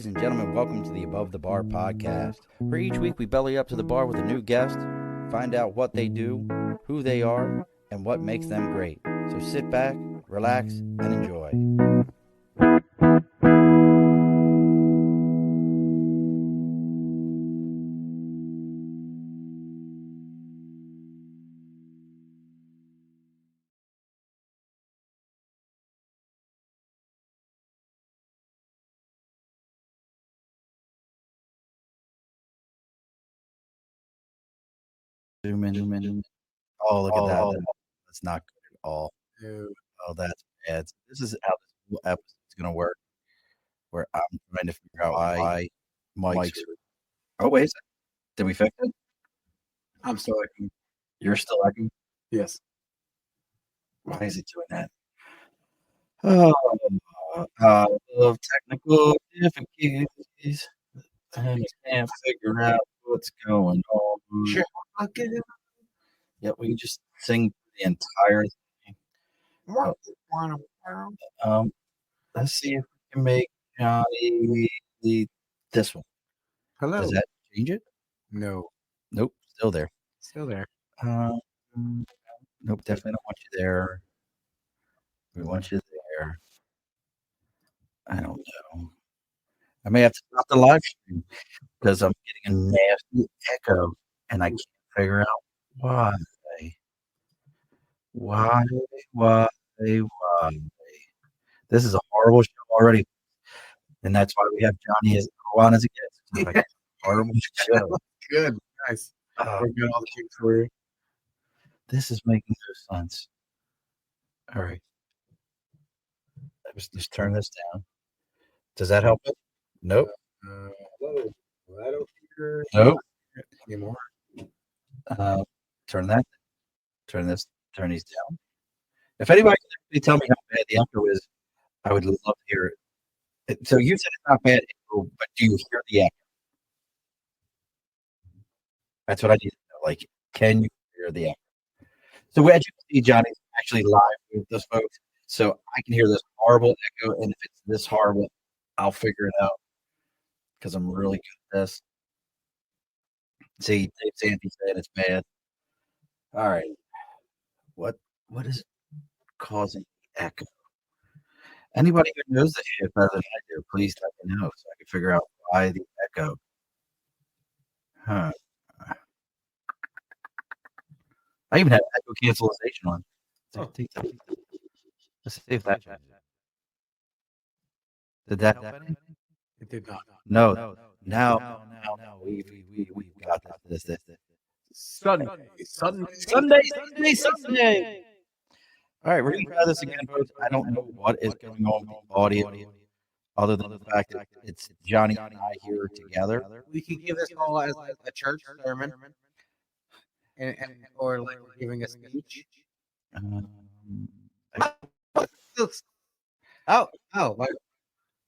Ladies and gentlemen, welcome to the Above the Bar podcast, where each week we belly up to the bar with a new guest, find out what they do, who they are, and what makes them great. So sit back, relax, and enjoy. Zoom in. Oh, look at that. That's not good at all. Oh, that's bad. So this is how this whole episode is going to work, where I'm trying to figure out why mics. Oh, wait a second. Did we fix it? I'm still lagging. You're still lagging? Yes. Why is it doing that? Of technical difficulties. I can't figure out what's going on. Sure. Yeah, we can just sing the entire thing. Let's see if we can make Johnny this one. Hello. Does that change it? No. Nope, still there. Still there. Nope, definitely don't want you there. We want you there. I don't know. I may have to stop the live stream because I'm getting a nasty echo and I can't figure out why. Why? This is a horrible show already. And that's why we have Johnny as Juan as a guest. It's like a horrible show. Good. Nice. We're got all the kinks for you. This is making no sense. All right. Let's just turn this down. Does that help it? Nope. Hello. I don't hear Nope. anymore. Turn that. Turn these down. If anybody can actually tell me how bad the echo is, I would love to hear it. So you said it's not bad echo, but do you hear the echo? That's what I need to know. Like, can you hear the echo? So as you can see, Johnny's actually live with those folks. So I can hear this horrible echo, and if it's this horrible, I'll figure it out because I'm really good at this. See, Dave Santy said it's bad. All right. What is causing the echo? Anybody who knows this shit better than I do, please let me know so I can figure out why the echo. Huh. I even have echo cancellation on. Let's see if that changes. Did that help any? It did not. No. Now we got this. Sunday. All right, we're gonna try this again, folks. I don't know what is going on with the audio, other than the fact that it's Johnny and I here together. We can give this all as a church sermon, and or like we're giving a speech. What?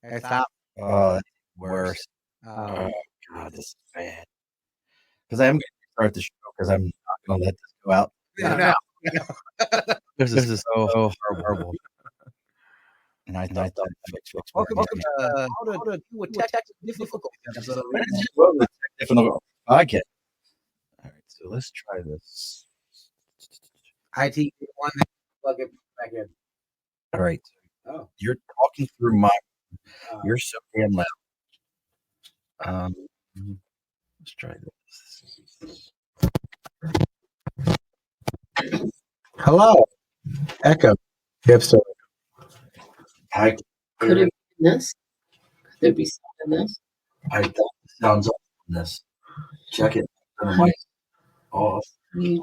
Hey, stop. Oh, that's worse. Oh God, this is bad. Because I am going to start the show because I'm not going to let this go out. No. This is so horrible. And I thought that fix. Welcome to how to deal with technical difficulties. Different podcast. All right, so let's try this. IT one, plug it back in. All right. Oh, You're talking through my. You're so damn loud. Let's try this. hello, Echo. Yep, so I Could it be this? Could there be something in this? I thought the sounds off on this. Check it. Turn the mic off. You,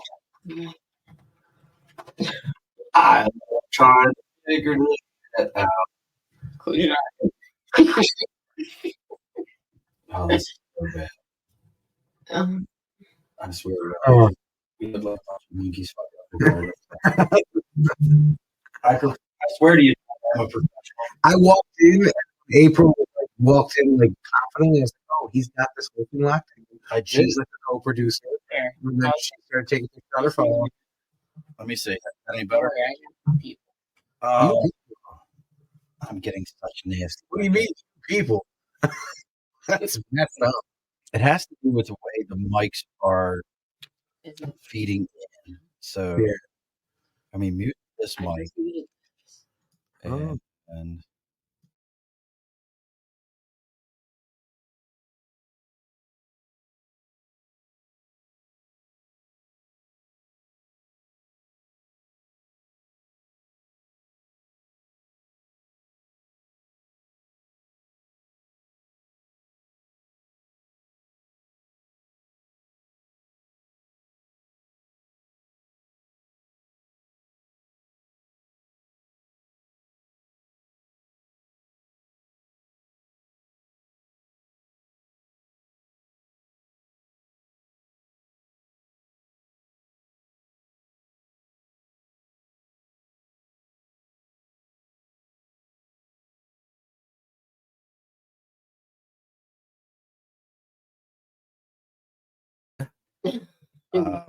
I'm trying to figure this out. close your eyes. Oh, this is so bad. I swear. We look like a bunch of monkeys. I swear to you, I'm a professional. I walked in. April walked in confidently. I was like, "Oh, he's got this working locked." She's like a co-producer, and then she started taking pictures on her phone. Let me see. Any better? I'm getting such nasty. What do you mean, people? That's messed up. It has to do with the way the mics are Is it? feeding in. So, Yeah. I mean, mute this I mic just muted. Oh. and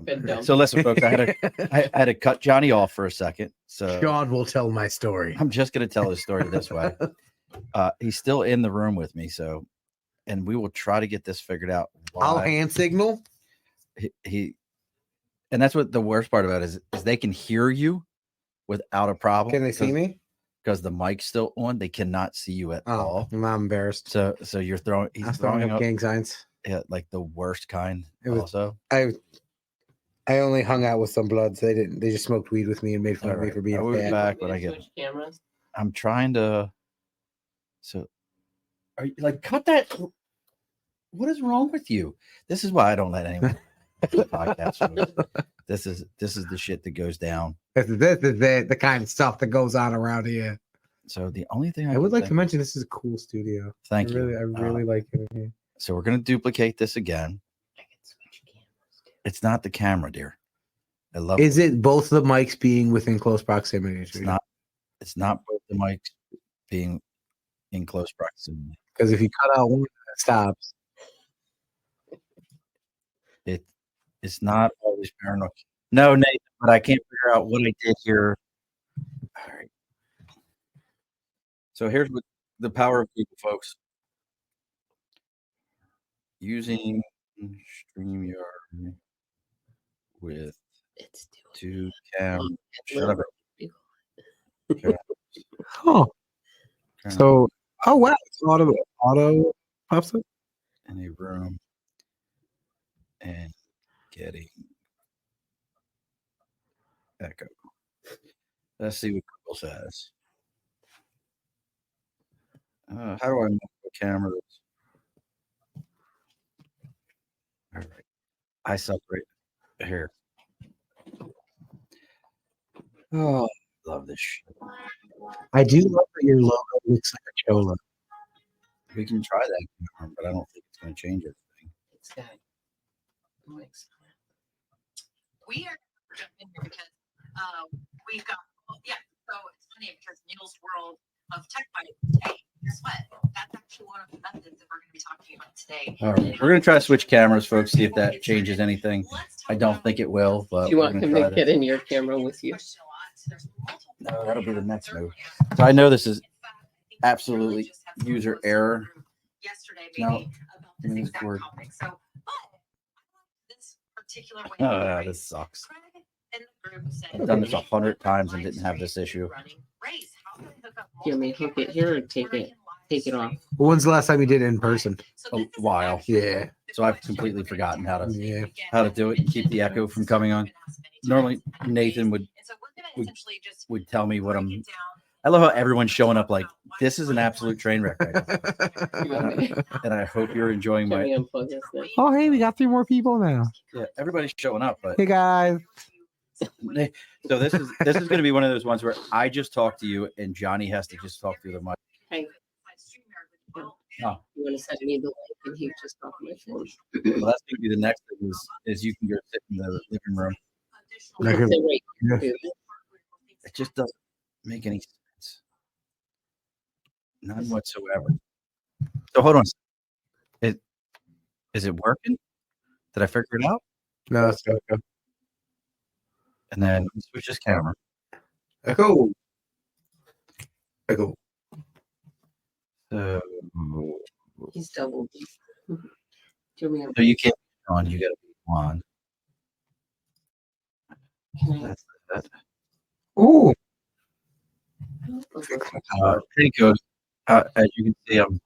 Been dumb. so listen, folks. I had to cut Johnny off for a second. So Sean will tell my story. I'm just going to tell his story this way. He's still in the room with me, so and we will try to get this figured out. I'll hand signal. He and that's what the worst part about it is they can hear you without a problem. Can they see me? Because the mic's still on, they cannot see you at all. I'm embarrassed. So you're throwing. He's I'm throwing throwing up up gang signs. like the worst kind. It was- Also, I only hung out with some bloods. They didn't. They just smoked weed with me and made fun all of me right. for being I will be fat. back Want when me I to get. switch cameras. I'm trying to. So, are you like cut that? What is wrong with you? This is why I don't let anyone podcast. This is the shit that goes down. This is the kind of stuff that goes on around here. So the only thing I would like to mention this is a cool studio. Thank I you. really like it in here. So we're gonna duplicate this again. I can switch cameras. It's not the camera, dear. I love. Is it both the mics being within close proximity? It's not. It's not both the mics being in close proximity. Because if you cut out one, it stops. It's not always paranoid. No, Nathan, but I can't figure out what I did here. All right. So here's what the power of Google, folks. Using StreamYard with It's two cameras. doing Shut up. Oh, so wow, it's auto pops up. In a room and getting echo. Let's see what Google says. How do I move the cameras? All right. I separate here. Oh, I love this shit. I do love that your logo looks like a chola. We can try that, but I don't think it's going to change everything. It's got mics. We are jumping here because we've got so it's funny because Neil's World of Tech Bite. Hey, guess what? That's actually one of the methods that we're going to be talking about today. All right, we're going to try to switch cameras, folks, see if that changes anything. I don't think it will, but Do you want we're him gonna to try get in your camera with you? No, that'll be the next move. So I know this is absolutely user error. Yesterday, No, maybe about this give me this exact cord. topic. So, but this particular way. Oh, this sucks. Craig in the group said, I've done this 100 times and didn't have this issue. Do you want me to hook it here or take it off? When's the last time you did it in person? A while. Yeah. So I've completely forgotten how to Yeah. do it, keep the echo from coming on. Normally, Nathan would tell me what I'm. I love how everyone's showing up like this is an absolute train wreck right now. You want me to- And I hope you're enjoying Can my. we unplug this now? Oh, hey, we got 3 more people now. Yeah, everybody's showing up, but Hey guys. so this is going to be one of those ones where I just talk to you and Johnny has to just talk through the mic. Hey, No, you want to send me the link and he just off my phone? well, that's going to be the next thing is you can go sit in the living room. Okay. Say, wait, Yeah. dude. It just doesn't make any sense. None whatsoever. So hold on. Is it working? Did I figure it out? No, that's okay. And then switch this camera. Echo. Echo. So He's doubled. Do me So you can't be on. You got to be on. can I, That's that. Ooh. Pretty good. As you can see, I'm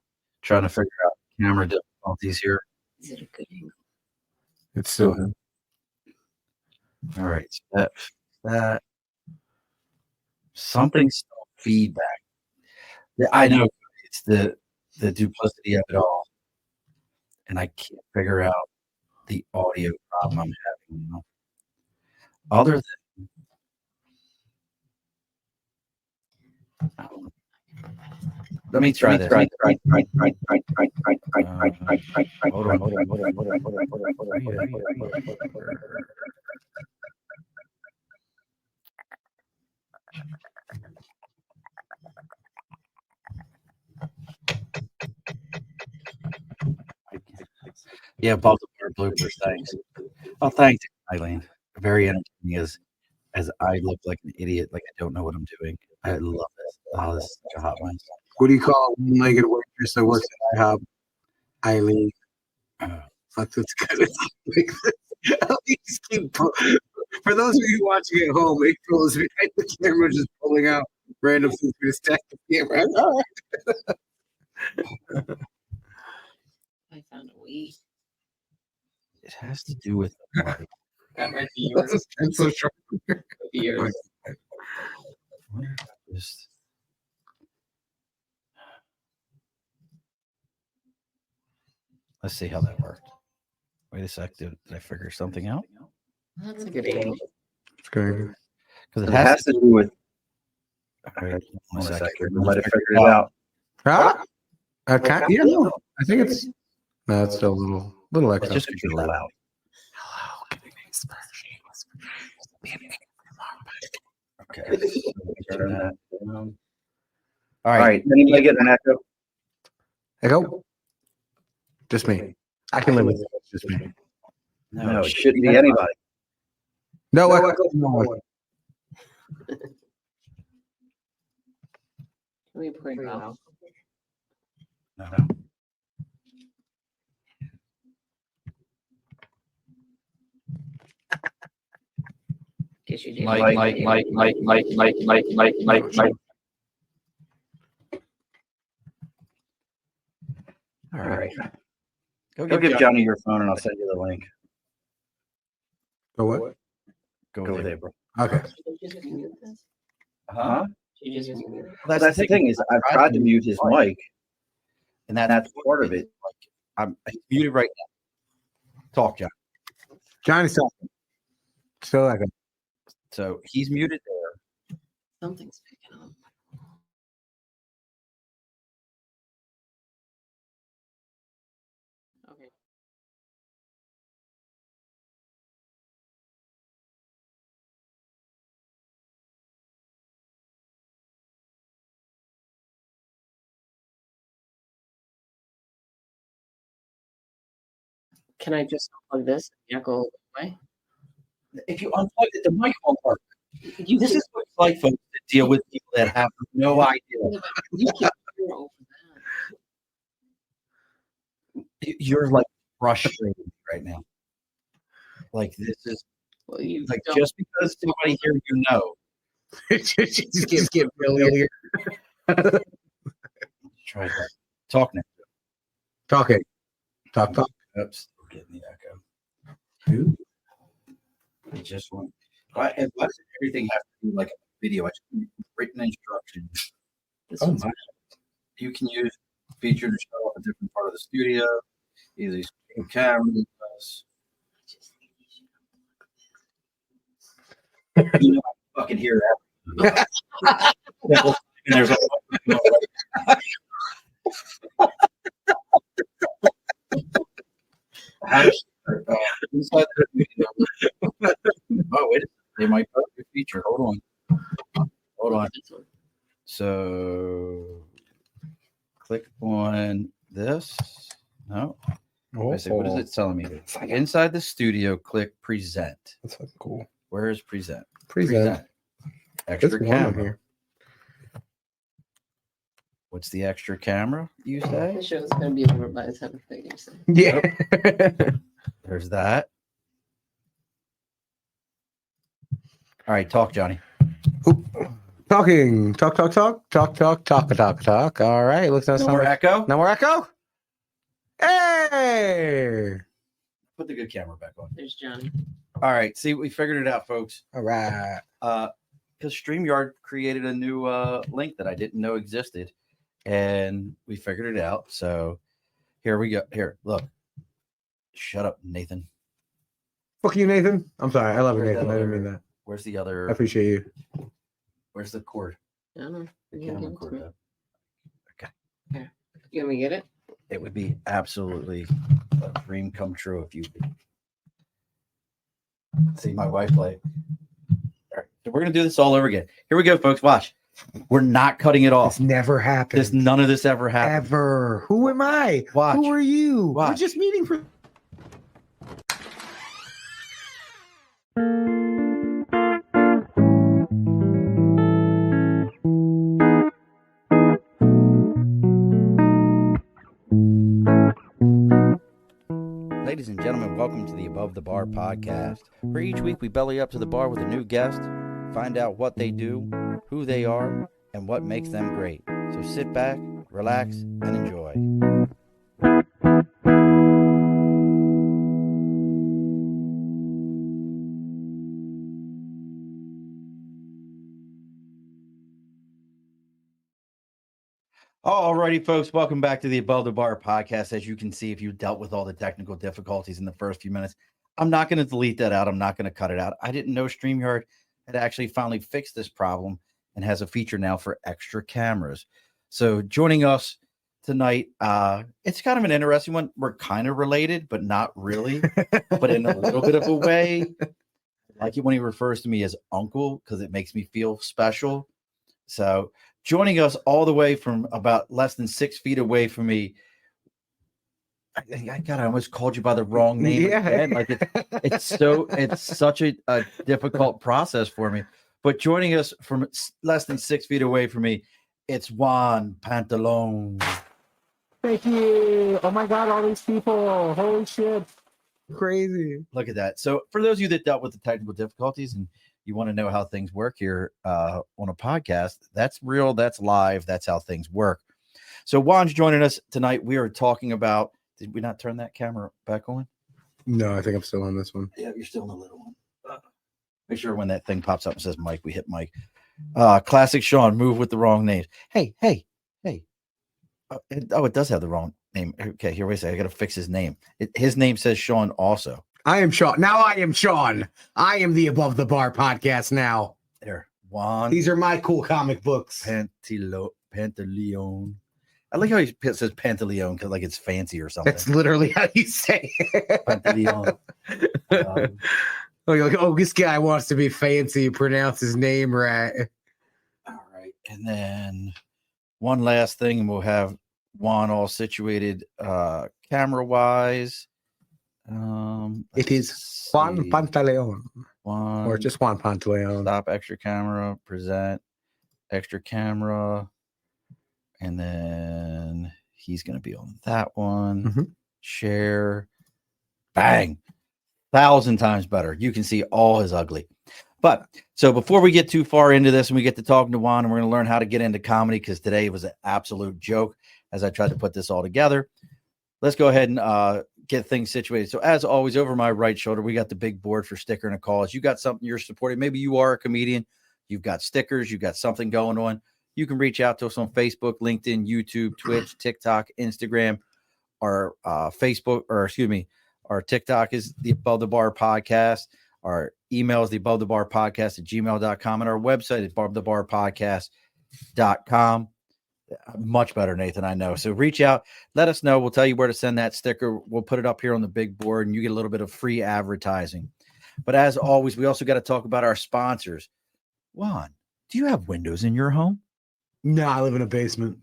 trying to figure out camera difficulties here. is it a good angle? It's still. All right, so that something's still feedback. Yeah, I know it's the duplicity of it all, and I can't figure out the audio problem I'm having now. Other than let me try this. Hold on. Yeah, Baltimore bloopers. Thanks. Oh, thanks, Eileen. Very entertaining as I look like an idiot, like I don't know what I'm doing. I love this. Oh, this is such a hot one. What do you call a one-legged waitress that works at IHOP? Eileen. Fuck, that's good. For those of you watching at home, April is behind the camera just pulling out random things to stack the camera. I found a weed. It has to do with the body. That might be yours. I'm so sure. Could be yours. Just let's see how that worked. Wait a sec. Did I figure something out? That's a good angle. It's good. Because it has to do with. All right, one second. Let it figure it out. Yeah, no, I think it's. No, it's still a little It's extra. just because you're loud. Hello, can you Okay. So turn that down. All All right. right, anybody get an echo? Echo? Just me. I can live with it. It's just me. No, it shouldn't be anybody. No echo. No. Can we point it out? No. Guess you did. Mike. All All right. right. Go Give Johnny your phone and I'll send you the link. Go what? Go Go there. there, bro. Okay. Did you just mute this? Huh? Did you just mute it? Well, That's the thing is I've tried to mute his mic, and that's that's part of it. Like I'm muted right now. Talk, John. Johnny's talking. Still echo. So he's muted there. Something's picking up. Okay. Can I just unplug this and echo away? If you unplug it, the mic won't work. This is what it's like, folks, to deal with people that have no idea. You can't hear over that. You're like frustrated right now. Like this is Well, you like don't. just because somebody here you know. Just get familiar. Try that. Talk now. Talking. Talk. Oops, still getting the echo. Who? I just want. Why does everything have to be like a video? I just need written instructions. This Oh one's my! You can use feature to show off a different part of the studio. Either cameras. You know, I fucking hear that. And there's a how does inside the video? Oh wait, they might put your feature. Hold on. this one. So click on this. No. I say, what is it telling me? Inside the studio, click present. That's fucking cool. Where is present? Present. Extra There's one on camera. here. What's the extra camera, you say? The show's gonna be over by the time of figures. Yeah. There's that. All right, talk, Johnny. Talking. Talk. All right. Looks like No more echo? No more echo? Hey. Put the good camera back on. There's Johnny. All right. See, we figured it out, folks. All right. Because StreamYard created a new link that I didn't know existed, and we figured it out. So here we go. Here, look. Shut up, Nathan. Fuck you, Nathan. I'm sorry. I love you, Where's Nathan. that I didn't other- mean that. Where's the other? I appreciate you. Where's the cord? I don't know. The You can camera give it to cord. me. Okay. You want me to get it? It would be absolutely a dream come true if you could see my wife play. All right, so we're gonna do this all over again. Here we go, folks. Watch. We're not cutting it off. This never happened. None of this ever happened. Ever. Who am I? Watch. Who are you? Watch. We're just meeting for. Ladies and gentlemen, welcome to the Above the Bar podcast, where each week we belly up to the bar with a new guest, find out what they do, who they are, and what makes them great. So sit back, relax, and enjoy. Alrighty, folks, welcome back to the Above the Bar podcast. As you can see, if you dealt with all the technical difficulties in the first few minutes, I'm not going to delete that out. I'm not going to cut it out. I didn't know StreamYard had actually finally fixed this problem and has a feature now for extra cameras. So joining us tonight, it's kind of an interesting one. We're kind of related, but not really, but in a little bit of a way. I like it when he refers to me as uncle because it makes me feel special. So joining us all the way from about less than 6 feet away from me. I almost called you by the wrong name. Yeah. Again. Like it's such a difficult process for me. But joining us from less than 6 feet away from me, it's Juan Pantaleon. Thank you. Oh my God, all these people. Holy shit. Crazy. Look at that. So for those of you that dealt with the technical difficulties and you want to know how things work here on a podcast, that's real, that's live, that's how things work. So Juan's joining us tonight. We are talking about, did we not turn that camera back on? No, I think I'm still on this one. Yeah, you're still in the little one. Make sure when that thing pops up and says Mike, we hit Mike. Classic Sean, move with the wrong names. Hey. It does have the wrong name. Okay, here, wait a second. I got to fix his name. His name says Sean also. I am Sean. Now I am Sean. I am the Above the Bar podcast now. There, Juan. These are my cool comic books. Pantaleon. I like how he says Pantaleon because like it's fancy or something. That's literally how you say it. Pantaleon. Oh, you're like, oh, this guy wants to be fancy, pronounce his name right. All right. And then one last thing, and we'll have Juan all situated camera-wise. It is Juan Pantaleon. Juan, Or just Juan Pantaleon. stop extra camera, present extra camera. And then he's going to be on that one. Mhm. Share. Bang. 1,000 times better. You can see all his ugly. But so before we get too far into this and we get to talking to Juan, and we're going to learn how to get into comedy because today was an absolute joke as I tried to put this all together. Let's go ahead and get things situated. So as always, over my right shoulder, we got the big board for sticker and a cause. You got something you're supporting. Maybe you are a comedian. You've got stickers. You've got something going on. You can reach out to us on Facebook, LinkedIn, YouTube, Twitch, TikTok, Instagram, our Facebook, or excuse me, our TikTok is the Above the Bar podcast. Our email is the Above the Bar podcast at gmail.com. And our website is abovethebarpodcast.com. Much better, Nathan, I know. So reach out, let us know. We'll tell you where to send that sticker. We'll put it up here on the big board and you get a little bit of free advertising. But as always, we also got to talk about our sponsors. Juan, do you have windows in your home? No, I live in a basement.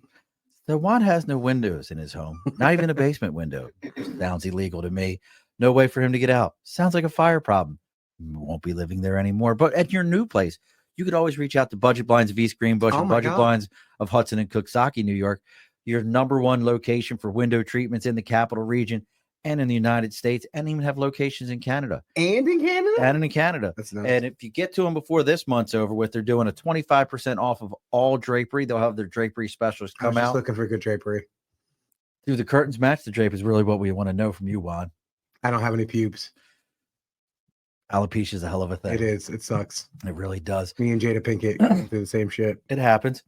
So Juan has no windows in his home, not even a basement window. Sounds illegal to me. No way for him to get out. Sounds like a fire problem. Won't be living there anymore. But at your new place, you could always reach out to Budget Blinds of East Greenbush and Budget Blinds of Hudson and Coxsackie, New York, your number one location for window treatments in the capital region and in the United States, and even have locations in Canada. And in Canada? And in Canada. That's nice. And if you get to them before this month's over with, they're doing a 25% off of all drapery. They'll have their drapery specialists I was come just out. looking for good drapery. Do the curtains match the drape is really what we want to know from you, Juan. I don't have any pubes. Alopecia is a hell of a thing. It is. It sucks. It really does. Me and Jada Pinkett do the same shit. It happens.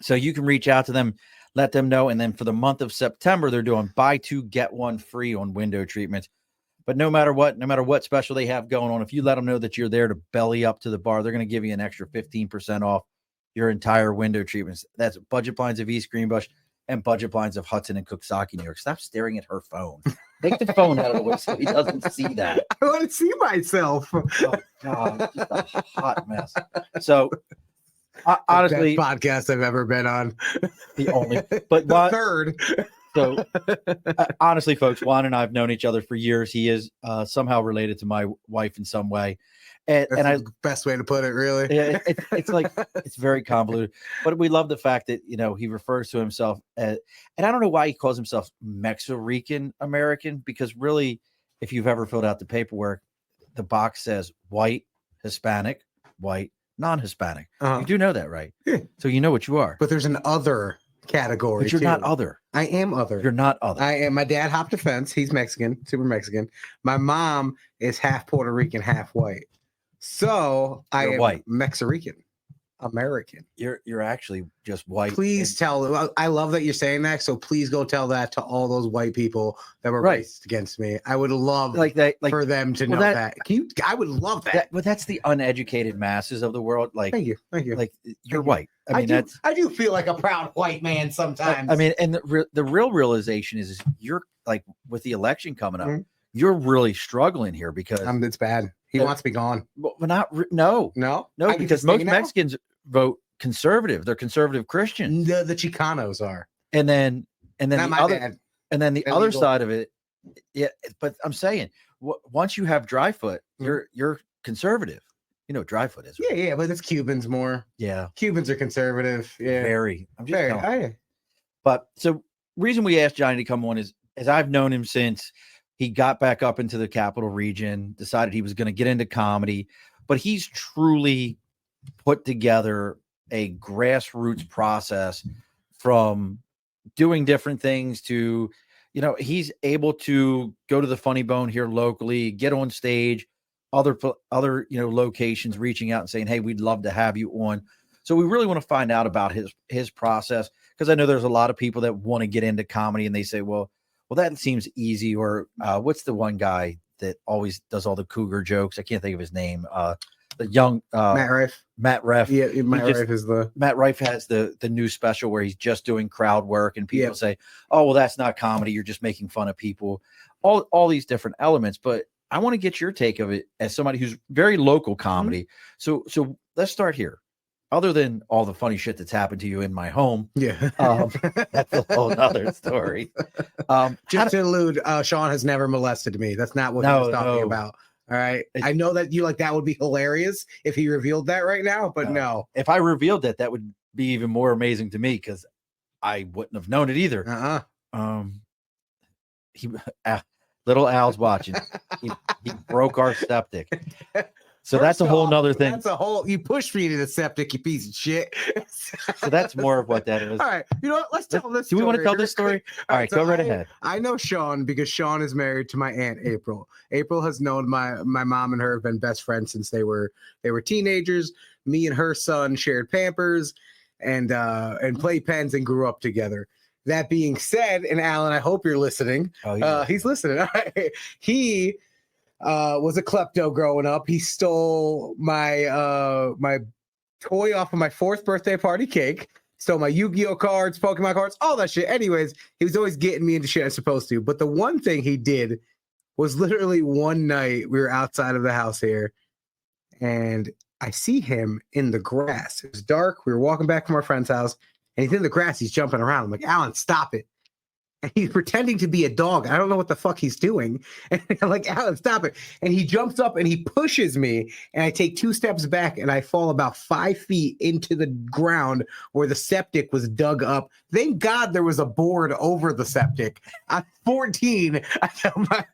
So you can reach out to them, let them know. And then for the month of September, they're doing buy two, get one free on window treatments. But no matter what special they have going on, if you let them know that you're there to belly up to the bar, they're going to give you an extra 15% off your entire window treatments. That's Budget Blinds of East Greenbush and Budget Blinds of Hudson and Coxsackie, New York. Stop staring at her phone. Take the phone out of the way so he doesn't see that. I want to see myself. Oh, God, just a hot mess. So, honestly, best podcast I've ever been on. The only, but the third. So, honestly, folks, Juan and I have known each other for years. He is somehow related to my wife in some way, and the best way to put it, really. Yeah, it's like it's very convoluted. But we love the fact that he refers to himself as, and I don't know why he calls himself Mexican American, because really, if you've ever filled out the paperwork, the box says white, Hispanic, white, non-Hispanic. You do know that, right? Yeah. So you know what you are. But there's an other category. But you're too. not other. I am other. You're not other. I am. My dad hopped a fence. He's Mexican, super Mexican. My mom is half Puerto Rican, half white. So I am white. Mexican, American. You're actually just white. Please tell. I love that you're saying that. So please go tell that to all those white people that were racist against me. I would love for them to know that. I would love that. But that's the uneducated masses of the world. Like, thank you. Like you're white. I mean, I do feel like a proud white man sometimes. I mean, and the real realization is you're like, with the election coming up, you're really struggling here because it's bad. He wants me gone. Well, no, because most Mexicans vote conservative. They're conservative Christian. The Chicanos are. And then the other side of it, yeah. But I'm saying, once you have dry foot, you're conservative. You know what dry foot is, right? Yeah, but it's Cubans more. Yeah, Cubans are conservative. Yeah, very. I'm just very. But so reason we asked Johnny to come on is, as I've known him since he got back up into the capital region, decided he was going to get into comedy, but he's truly put together a grassroots process from doing different things to, he's able to go to the Funny Bone here locally, get on stage, other locations reaching out and saying, hey, we'd love to have you on. So we really want to find out about his process, because I know there's a lot of people that want to get into comedy and they say, well, that seems easy. Or what's the one guy that always does all the cougar jokes? I can't think of his name. The young Matt Rife. Matt Rife. Yeah, Matt Rife has the new special where he's just doing crowd work, and people say, oh, well, that's not comedy. You're just making fun of people. All these different elements. But I want to get your take of it as somebody who's very local comedy. So let's start here. Other than all the funny shit that's happened to you in my home, that's a whole other story. Just to allude, Sean has never molested me. That's not what he was talking about. All right, I know that that would be hilarious if he revealed that right now, but no. If I revealed that would be even more amazing to me, because I wouldn't have known it either. Little Al's watching. He broke our septic. So that's a whole nother thing. That's you pushed me to the septic, you piece of shit. So that's more of what that is. All right. You know what? Let's tell this story. Do we want to tell this story? All right, go right ahead. I know Sean because Sean is married to my aunt April. April has known my mom and her have been best friends since they were teenagers. Me and her son shared Pampers and playpens and grew up together. That being said, and Alan, I hope you're listening. Oh, yeah. He's listening. He was a klepto growing up. He stole my my toy off of my 4th birthday party cake, stole my Yu-Gi-Oh cards, Pokemon cards, all that shit. Anyways, he was always getting me into shit I'm supposed to. But the one thing he did was literally one night we were outside of the house here, and I see him in the grass. It was dark. We were walking back from our friend's house, and he's in the grass. He's jumping around. I'm like, Alan, stop it. and he's pretending to be a dog. I don't know what the fuck he's doing. And I'm like, Alan, stop it. And he jumps up and he pushes me, and I take 2 steps back and I fall about 5 feet into the ground where the septic was dug up. Thank God there was a board over the septic. I'm 14. I'm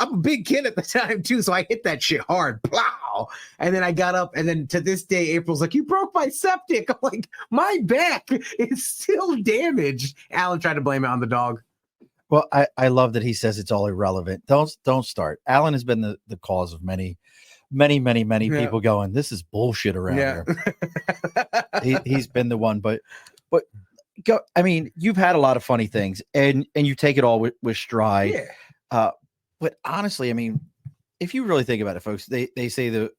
a big kid at the time too, so I hit that shit hard. Plow. And then I got up, and then to this day, April's like, "You broke my septic." I'm like, "My back is still damaged." Alan tried to blame it on the dog. Well, I love that he says it's all irrelevant. Don't start. Alan has been the cause of many people going, "This is bullshit around here." He's been the one, but go. I mean, you've had a lot of funny things, and you take it all with stride. Yeah. But honestly, I mean, if you really think about it, folks, they say that,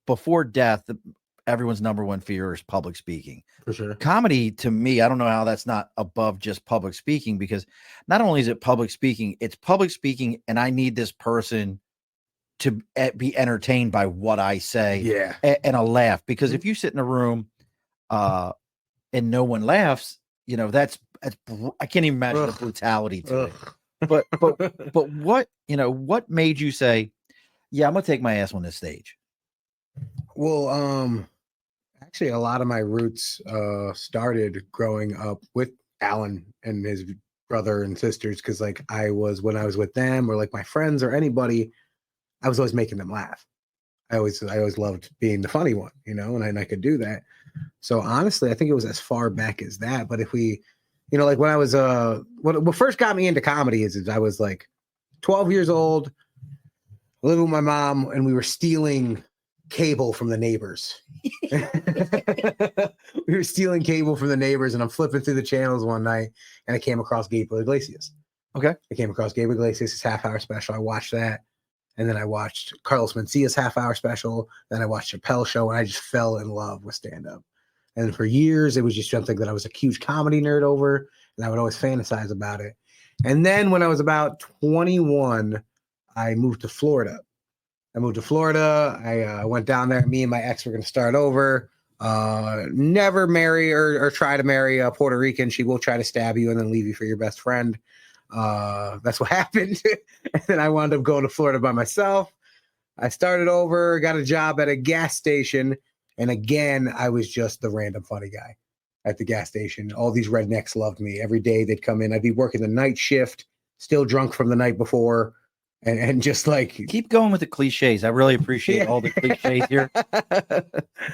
before death, everyone's number one fear is public speaking. For sure. Comedy, to me, I don't know how that's not above just public speaking, because not only is it public speaking, it's public speaking, and I need this person to be entertained by what I say, and a laugh. Because if you sit in a room and no one laughs, that's I can't even imagine the brutality to it. But what made you say, "Yeah, I'm gonna take my ass on this stage"? Well, actually, a lot of my roots started growing up with Alan and his brother and sisters, because like when I was with them, or like my friends or anybody, I was always making them laugh. I always loved being the funny one, and I could do that. So honestly, I think it was as far back as that. But if we, like when I was what first got me into comedy is I was like 12 years old, living with my mom, and we were stealing cable from the neighbors. We were stealing cable from the neighbors, and I'm flipping through the channels one night, and I came across Gabriel Iglesias. Okay. I came across Gabriel Iglesias' half-hour special. I watched that, and then I watched Carlos Mencia's half-hour special. Then I watched Chappelle's show, and I just fell in love with stand-up. And for years, it was just something that I was a huge comedy nerd over, and I would always fantasize about it. And then when I was about 21, I moved to Florida. I went down there. Me and my ex were going to start over. Never marry or try to marry a Puerto Rican. She will try to stab you and then leave you for your best friend. That's what happened. And then I wound up going to Florida by myself. I started over, got a job at a gas station. And again, I was just the random funny guy at the gas station. All these rednecks loved me. Every day they'd come in. I'd be working the night shift, still drunk from the night before. And just like, keep going with the cliches. I really appreciate all the cliches here.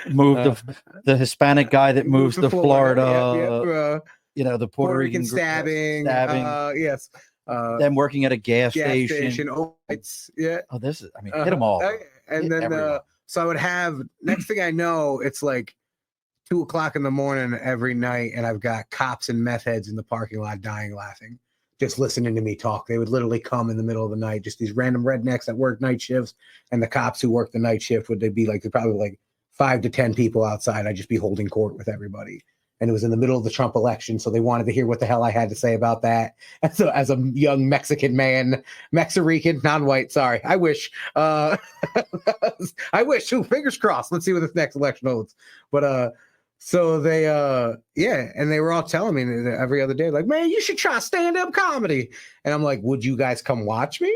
The Hispanic guy that moves to Florida. The Puerto Rican stabbing. Yes. Them working at a gas station. Oh, this is, hit them all. And then, so I would have, next thing I know, it's like 2:00 in the morning every night, and I've got cops and meth heads in the parking lot dying laughing, just listening to me talk. They would literally come in the middle of the night, just these random rednecks that work night shifts, and the cops who work the night shift they'd be like, they're probably like 5 to 10 people outside. I'd just be holding court with everybody. And it was in the middle of the Trump election, so they wanted to hear what the hell I had to say about that. And so as a young Mexican man, Mexican, non-white, sorry, I wish, fingers crossed. Let's see what this next election holds. But so they, and they were all telling me every other day, like, "Man, you should try stand-up comedy." And I'm like, "Would you guys come watch me?"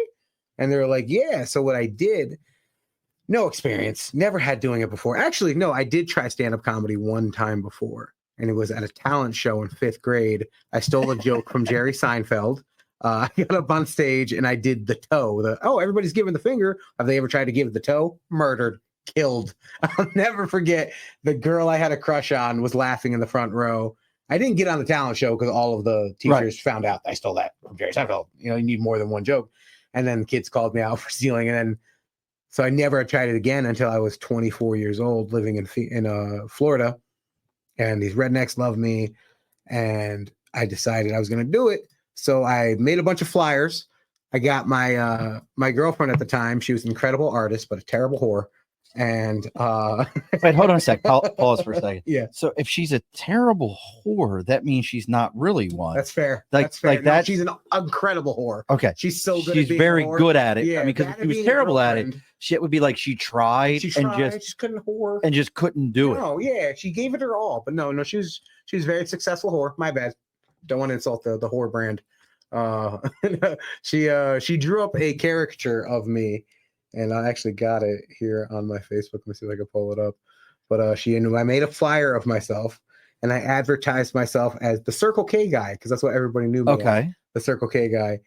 And they were like, "Yeah." So what I did, no experience, never had doing it before. Actually, no, I did try stand-up comedy one time before. And it was at a talent show in 5th grade. I stole a joke from Jerry Seinfeld. I got up on stage and I did the toe. Everybody's giving the finger. Have they ever tried to give the toe? Murdered. Killed. I'll never forget, the girl I had a crush on was laughing in the front row. I didn't get on the talent show because all of the teachers found out I stole that from Jerry Seinfeld. You need more than one joke. And then kids called me out for stealing. And then, so I never tried it again until I was 24 years old, living in Florida. And these rednecks love me, and I decided I was going to do it. So I made a bunch of flyers. I got my my girlfriend at the time. She was an incredible artist, but a terrible whore. And wait, hold on a sec. Pause for a second. Yeah. So if she's a terrible whore, that means she's not really one. That's fair. That's fair. Like that. She's an incredible whore. Okay. She's so good. She's very good at it. Yeah, because if she was terrible at it, shit would be like she tried and just couldn't whore and just couldn't do it. Oh yeah, she gave it her all, but no, she was a very successful whore. My bad. Don't want to insult the whore brand. She drew up a caricature of me, and I actually got it here on my Facebook. Let me see if I can pull it up. But I made a flyer of myself, and I advertised myself as the Circle K guy because that's what everybody knew me as, Okay. the Circle K guy.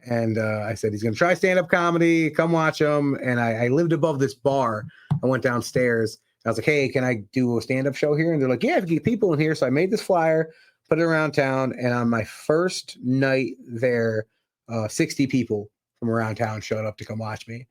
And I said he's gonna try stand-up comedy. Come watch him. And I lived above this bar. I went downstairs. I was like, hey, can I do a stand-up show here? And they're like, yeah, if you get people in here. So I made this flyer, put it around town, and on my first night there, 60 people from around town showed up to come watch me.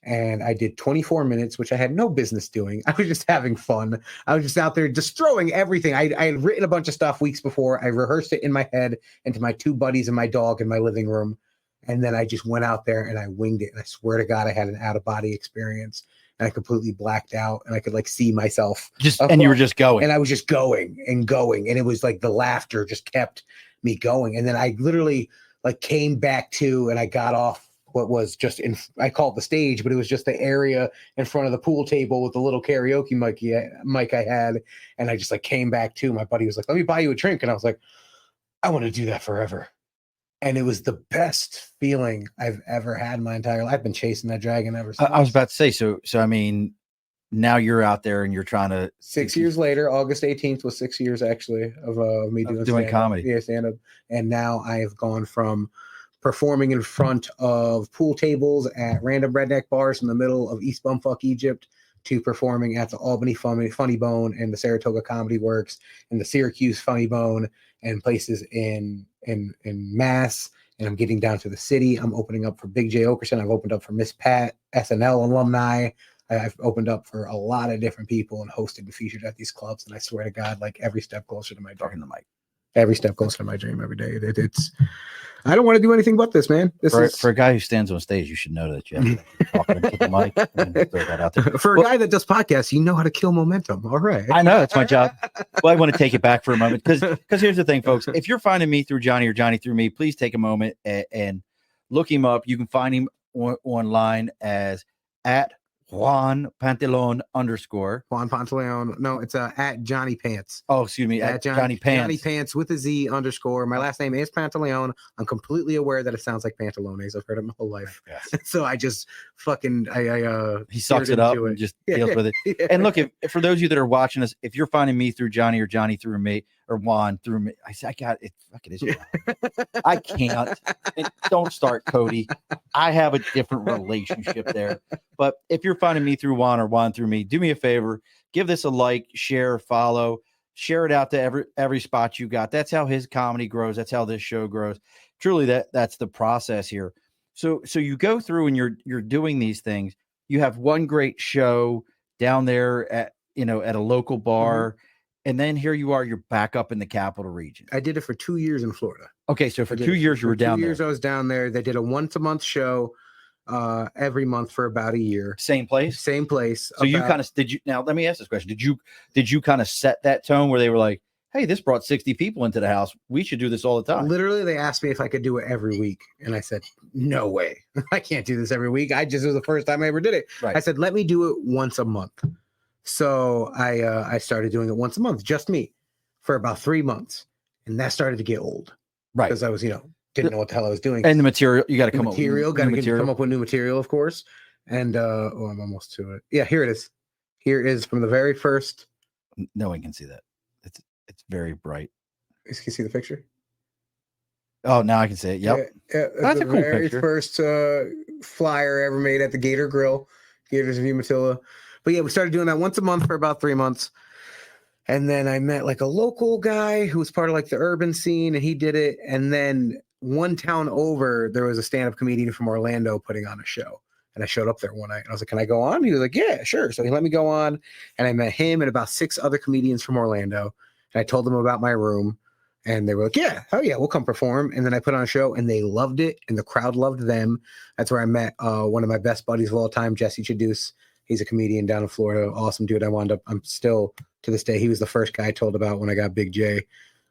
And I did 24 minutes, which I had no business doing. I was just having fun. I was just out there destroying everything. I had written a bunch of stuff weeks before. I rehearsed it in my head and to my two buddies and my dog in my living room. And then I just went out there and I winged it. And I swear to God, I had an out-of-body experience. And I completely blacked out, and I could like see myself. And you were just going. And I was just going and going. And it was like the laughter just kept me going. And then I literally like came back to, and I got off what was just I call it the stage, but it was just the area in front of the pool table with the little karaoke mic I had. And I just like came back to, my buddy was like, let me buy you a drink. And I was like, I want to do that forever. And it was the best feeling I've ever had in my entire life. I've been chasing that dragon ever since. I was about to say, so I mean, now you're out there and you're trying to 6 years later, August 18th was 6 years actually of me doing comedy. Yeah, stand-up. And now I have gone from performing in front of pool tables at random redneck bars in the middle of East Bumfuck, Egypt, to performing at the Albany Funny Bone and the Saratoga Comedy Works and the Syracuse Funny Bone and places in Mass. And I'm getting down to the city. I'm opening up for Big J Okerson. I've opened up for Miss Pat, SNL alumni. I've opened up for a lot of different people and hosted and featured at these clubs. And I swear to God, like every step closer to my dream. talking to Mike. Every step closer to my dream every day. It's I don't want to do anything but this, man. For a guy who stands on stage, you should know that you have to talk into the mic and throw that out there. For a guy that does podcasts, you know how to kill momentum. All right. I know that's my job. Well, I want to take it back for a moment because here's the thing, folks. If you're finding me through Johnny or Johnny through me, please take a moment and look him up. You can find him online as at Juan Pantaleon _ Juan Pantaleon. No, it's at Johnny Pants. Oh, excuse me. At Johnny Pants. Johnny Pants with a Z _ My last name is Pantaleon. I'm completely aware that it sounds like pantalones. I've heard it my whole life. Yes. So I just fucking he sucks it up and just deals with it. Yeah. And look, if for those of you that are watching us, if you're finding me through Johnny or Johnny through me or Juan through me, I got it. Fucking is. I can't. And don't start, Cody. I have a different relationship there. But if you're finding me through Juan or Juan through me, do me a favor, give this a like, share, follow, share it out to every spot you got. That's how his comedy grows. That's how this show grows. Truly, that's the process here. So you go through and you're doing these things. You have one great show down there at a local bar. Mm-hmm. And then here you are, you're back up in the capital region. I did it for 2 years in Florida. Okay, so for 2 years you were down there. 2 years I was down there. They did a once-a-month show every month for about a year. Same place? Same place. So you kind of now let me ask this question. Did you kind of set that tone where they were like, hey, this brought 60 people into the house. We should do this all the time. Literally, they asked me if I could do it every week. And I said, no way. I can't do this every week. It was the first time I ever did it. Right. I said, let me do it once a month. So I started doing it once a month, just me, for about 3 months. And that started to get old. Right. Because I was, didn't know what the hell I was doing. And the material, you got to come up with new material, of course. And I'm almost to it. Yeah, here it is. Here is from the very first. No one can see that. It's very bright. You can see the picture. Oh, now I can see it. Yep. Yeah, that's a cool very picture. First flyer ever made at the Gator Grill, Gators of Umatilla. But yeah, we started doing that once a month for about 3 months. And then I met like a local guy who was part of like the urban scene, and he did it. And then one town over, there was a stand-up comedian from Orlando putting on a show. And I showed up there one night and I was like, can I go on? He was like, yeah, sure. So he let me go on, and I met him and about 6 other comedians from Orlando. And I told them about my room, and they were like, yeah, hell yeah, we'll come perform. And then I put on a show, and they loved it, and the crowd loved them. That's where I met one of my best buddies of all time, Jesse Chadouse. He's a comedian down in Florida. Awesome dude. I'm still, to this day, he was the first guy I told about when I got Big J.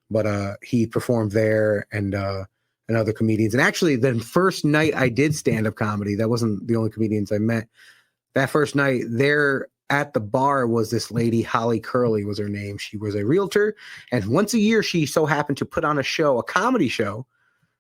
But he performed there, and other comedians. And actually, the first night I did stand-up comedy, that wasn't the only comedians I met. That first night, their at the bar was this lady, Holly Curley was her name. She was a realtor. And once a year, she so happened to put on a show, a comedy show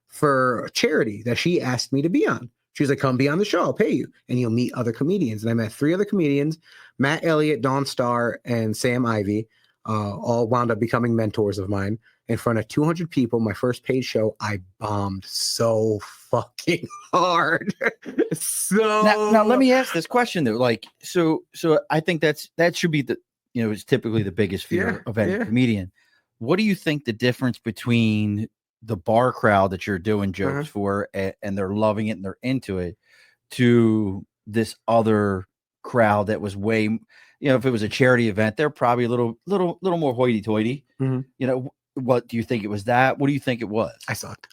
for a charity that she asked me to be on. She was like, come be on the show. I'll pay you. And you'll meet other comedians. And I met 3 other comedians, Matt Elliott, Dawn Starr, and Sam Ivy, all wound up becoming mentors of mine. In front of 200 people, my first paid show, I bombed so fucking hard. Now let me ask this question though. Like, so I think that should be the, it's typically the biggest fear of any comedian. What do you think the difference between the bar crowd that you're doing jokes for and they're loving it and they're into it to this other crowd that was way, if it was a charity event, they're probably a little more hoity-toity. What do you think it was that? What do you think it was? I sucked.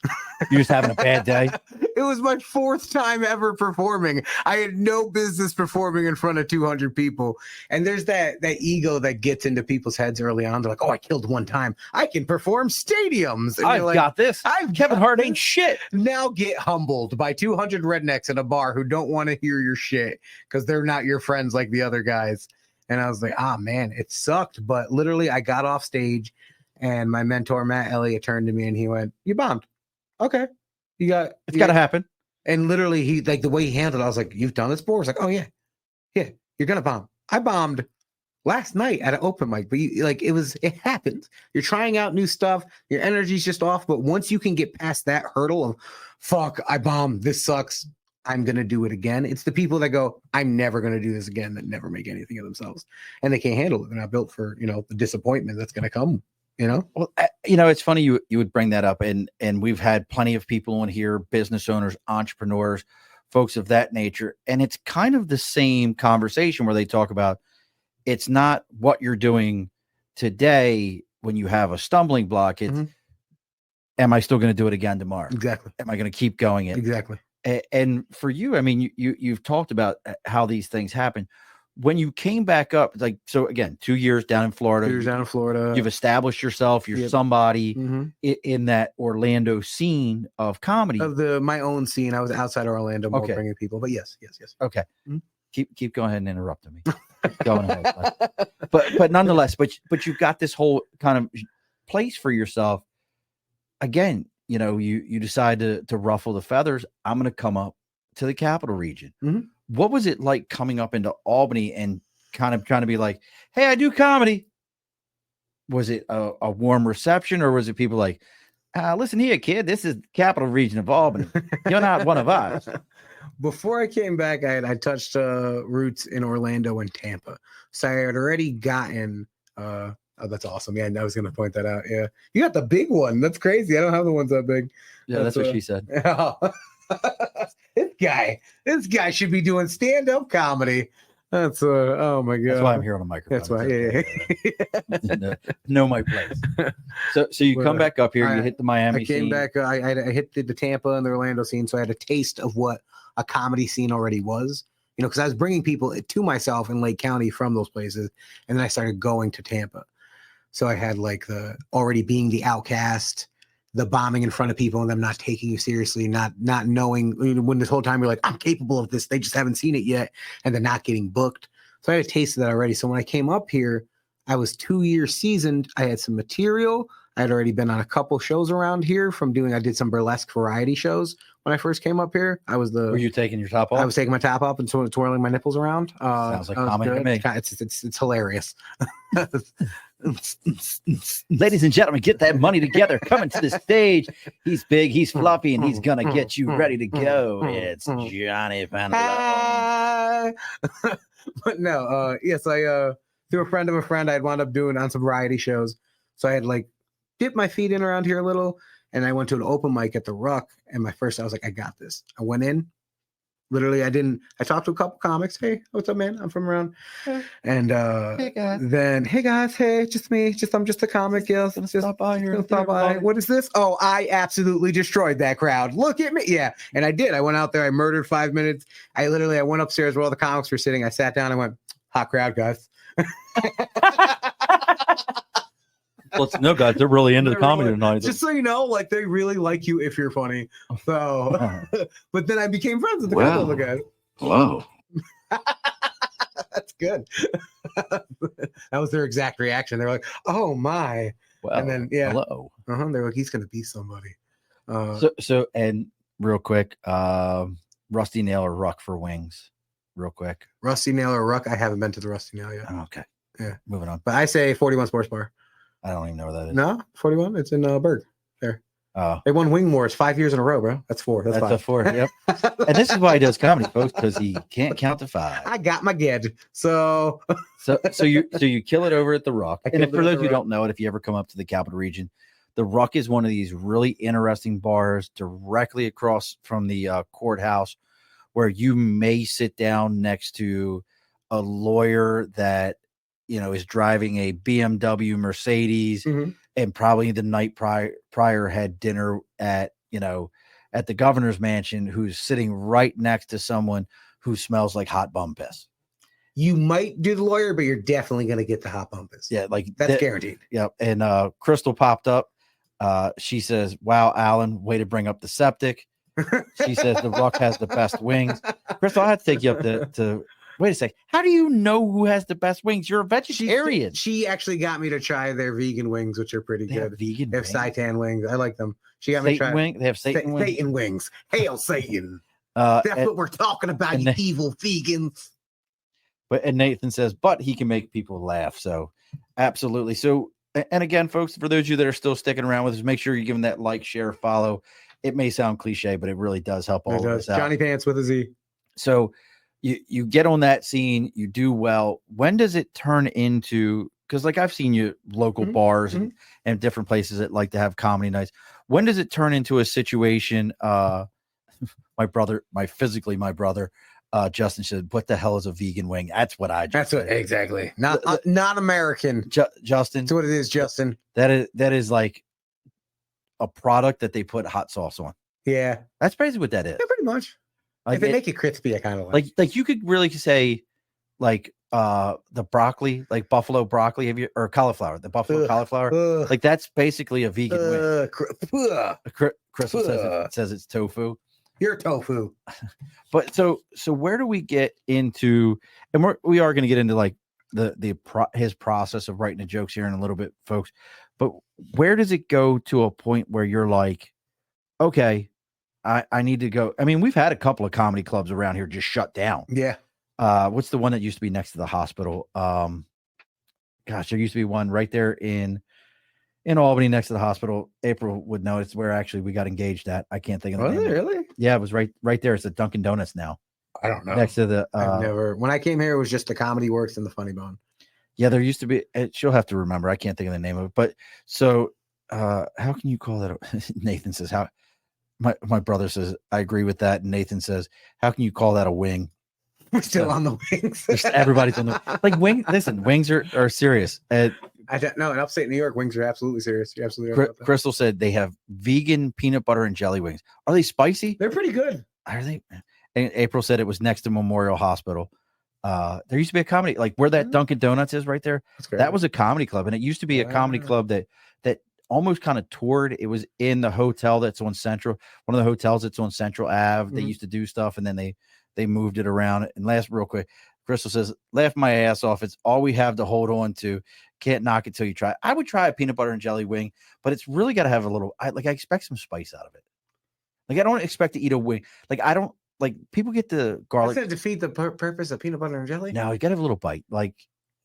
You're just having a bad day? It was my 4th time ever performing. I had no business performing in front of 200 people. And there's that ego that gets into people's heads early on. They're like, oh, I killed one time. I can perform stadiums. And I've got this. Kevin Hart ain't shit. Now get humbled by 200 rednecks in a bar who don't want to hear your shit because they're not your friends like the other guys. And I was like, man, it sucked. But literally, I got off stage. And my mentor, Matt Elliott, turned to me and he went, you bombed. Okay. It's got to happen. And literally, he, like, the way he handled it, I was like, you've done this before? It's like, oh, yeah, you're going to bomb. I bombed last night at an open mic, but it happens. You're trying out new stuff. Your energy's just off. But once you can get past that hurdle of, fuck, I bombed. This sucks. I'm going to do it again. It's the people that go, I'm never going to do this again, that never make anything of themselves. And they can't handle it. They're not built for, the disappointment that's going to come. Well, it's funny you would bring that up, and we've had plenty of people on here, business owners, entrepreneurs, folks of that nature, and it's kind of the same conversation where they talk about it's not what you're doing today when you have a stumbling block. It's am I still going to do it again tomorrow? Exactly. Am I going to keep going it? Exactly. And for you, I mean, you've talked about how these things happen. When you came back up, like, so again, 2 years down in Florida. 2 years down in Florida. You've established yourself. You're somebody in that Orlando scene of comedy. Of my own scene. I was outside Orlando more bringing people, but yes. Okay. Keep going ahead and interrupting me. Going ahead. But nonetheless, but you've got this whole kind of place for yourself. Again, you decide to ruffle the feathers. I'm going to come up to the capital region. What was it like coming up into Albany and kind of trying to be like, hey, I do comedy? Was it a warm reception, or was it people like, listen here, kid, this is capital region of Albany. You're not one of us. Before I came back, I touched roots in Orlando and Tampa. So I had already gotten, oh, that's awesome. Yeah, I was going to point that out. Yeah. You got the big one. That's crazy. I don't have the ones that big. Yeah, that's what she said. This guy should be doing stand-up comedy. That's oh my god. That's why I'm here on a microphone. That's why. Yeah. Know my place. So you come back up here. You hit the Miami. I came back. I hit the Tampa and the Orlando scene, so I had a taste of what a comedy scene already was. Because I was bringing people to myself in Lake County from those places, and then I started going to Tampa. So I had like the already being the outcast, the bombing in front of people and them not taking you seriously, not knowing when this whole time you're like, I'm capable of this. They just haven't seen it yet. And they're not getting booked. So I had a taste of that already. So when I came up here, I was 2 years seasoned. I had some material. I had already been on a couple shows around here I did some burlesque variety shows when I first came up here. Were you taking your top off? I was taking my top off and twirling my nipples around. Sounds like comedy to me. It's hilarious. Ladies and gentlemen, get that money together. Coming to the stage. He's big, he's fluffy, and he's going to get you ready to go. It's Johnny Pantaleon. But no, yes, I through a friend of a friend, I'd wound up doing on some variety shows. So I had like dipped my feet in around here a little, and I went to an open mic at the Ruck. And I was like, I got this. I went in. Literally, I talked to a couple comics. Hey, what's up, man? I'm from around. And hey guys. Then, hey guys, hey, just me. I'm just a comic. Yes, just stop by here. Stop by. What is this? Oh, I absolutely destroyed that crowd. Look at me. Yeah. And I did. I went out there. I murdered 5 minutes. I went upstairs where all the comics were sitting. I sat down. I went, hot crowd, guys. Well, no, guys, they're really into the comedy tonight. Just so you know, like they really like you if you're funny. So, but then I became friends with a couple of the guys. Hello. That's good. That was their exact reaction. They're like, "Oh my!" Well, And then yeah, hello. they're like, "He's gonna be somebody." So and real quick, Rusty Nail or Ruck for wings, real quick. Rusty Nail or Ruck? I haven't been to the Rusty Nail yet. Oh, okay. Yeah. Moving on. But I say 41 Sports Bar. I don't even know where that is. No, 41. It's in Berg. There. Oh, They won Wing Wars 5 years in a row, bro. That's 4. That's that's 5. a 4. Yep. And this is why he does comedy, folks, because he can't count to 5. I got my ged. So So you kill it over at the Ruck. I And killed for it at those the who Ruck. don't know it, if you ever come up to the Capital Region, the Ruck is one of these really interesting bars directly across from the courthouse, where you may sit down next to a lawyer that is driving a BMW Mercedes, Mhm. and probably the night prior had dinner at the governor's mansion, who's sitting right next to someone who smells like hot bum piss. you might do the lawyer, but you're definitely gonna get the hot bumpus. Yeah, like That's guaranteed. Yep. And Crystal popped up. She says, "Wow, Alan, way to bring up the septic." She says the Ruck has the best wings. Crystal, I have to take you up to wait a sec. How do you know who has the best wings? You're a vegetarian. She actually got me to try their vegan wings, which are pretty They have good. vegan They have wings. seitan wings. I like them. She got me to Satan try wing. They have Satan wings. Satan wings. Hail Satan. That's and, what we're talking about, and you they- evil vegans. and Nathan says, but he can make people laugh. So absolutely. So, and again, folks, for those of you that are still sticking around with us, make sure you give them that like, share, follow. It may sound cliche, but it really does help all It of does. us out. Johnny Pants with a Z. So you get on that scene, you do well. When does it turn into, because like I've seen you local Mhm, bars and different places that like to have comedy nights. When does it turn into a situation? My brother, Justin said, "What the hell is a vegan wing?" That's what I just That's what said. exactly. Not American. Justin. That's what it is, Justin. That is like a product that they put hot sauce on. Yeah. That's basically what that is. Yeah, pretty much. Like If they make it crispy, I kind of like you could really say like the broccoli, like buffalo broccoli, or cauliflower, the buffalo Ugh. cauliflower. Ugh. Like that's basically a vegan wing. Ugh. Crystal says it's tofu. You're tofu. But so where do we get into, and we are going to get into like his process of writing the jokes here in a little bit, folks. But where does it go to a point where you're like, okay, I need to go? I mean, we've had a couple of comedy clubs around here just shut down. Yeah. What's the one that used to be next to the hospital? Gosh, there used to be one right there in Albany next to the hospital. April would know. It's where actually we got engaged at. I can't think of the Was name. it really? Yeah, it was right there. It's a Dunkin' Donuts now. I don't know. Next to the I've never. When I came here, it was just the Comedy Works and the Funny Bone. yeah, there used to be, she'll have to remember. I can't think of the name of it. But so how can you call that? Nathan says, how my brother says, I agree with that. And Nathan says, how can you call that a wing? We're still on the wings. Everybody's on the like wing. Listen, wings are serious. I don't know. In upstate New York, wings are absolutely serious. You're absolutely right about that. Crystal said they have vegan peanut butter and jelly wings. Are they spicy? They're pretty good. Are they? And April said it was next to Memorial Hospital. There used to be a comedy, like where that Dunkin' Donuts is right there. That's great. That was a comedy club, and it used to be a comedy club that almost kind of toured. It was in the hotel that's on Central, one of the hotels that's on Central Ave. They used to do stuff, and then they moved it around. And last, real quick, Crystal says, "Laugh my ass off. It's all we have to hold on to. Can't knock it till you try." I would try a peanut butter and jelly wing, but it's really got to have a little. I expect some spice out of it. Like I don't expect to eat a wing. Like I don't like people get the garlic. Doesn't it defeat the purpose of peanut butter and jelly? No, you got to have a little bite. Like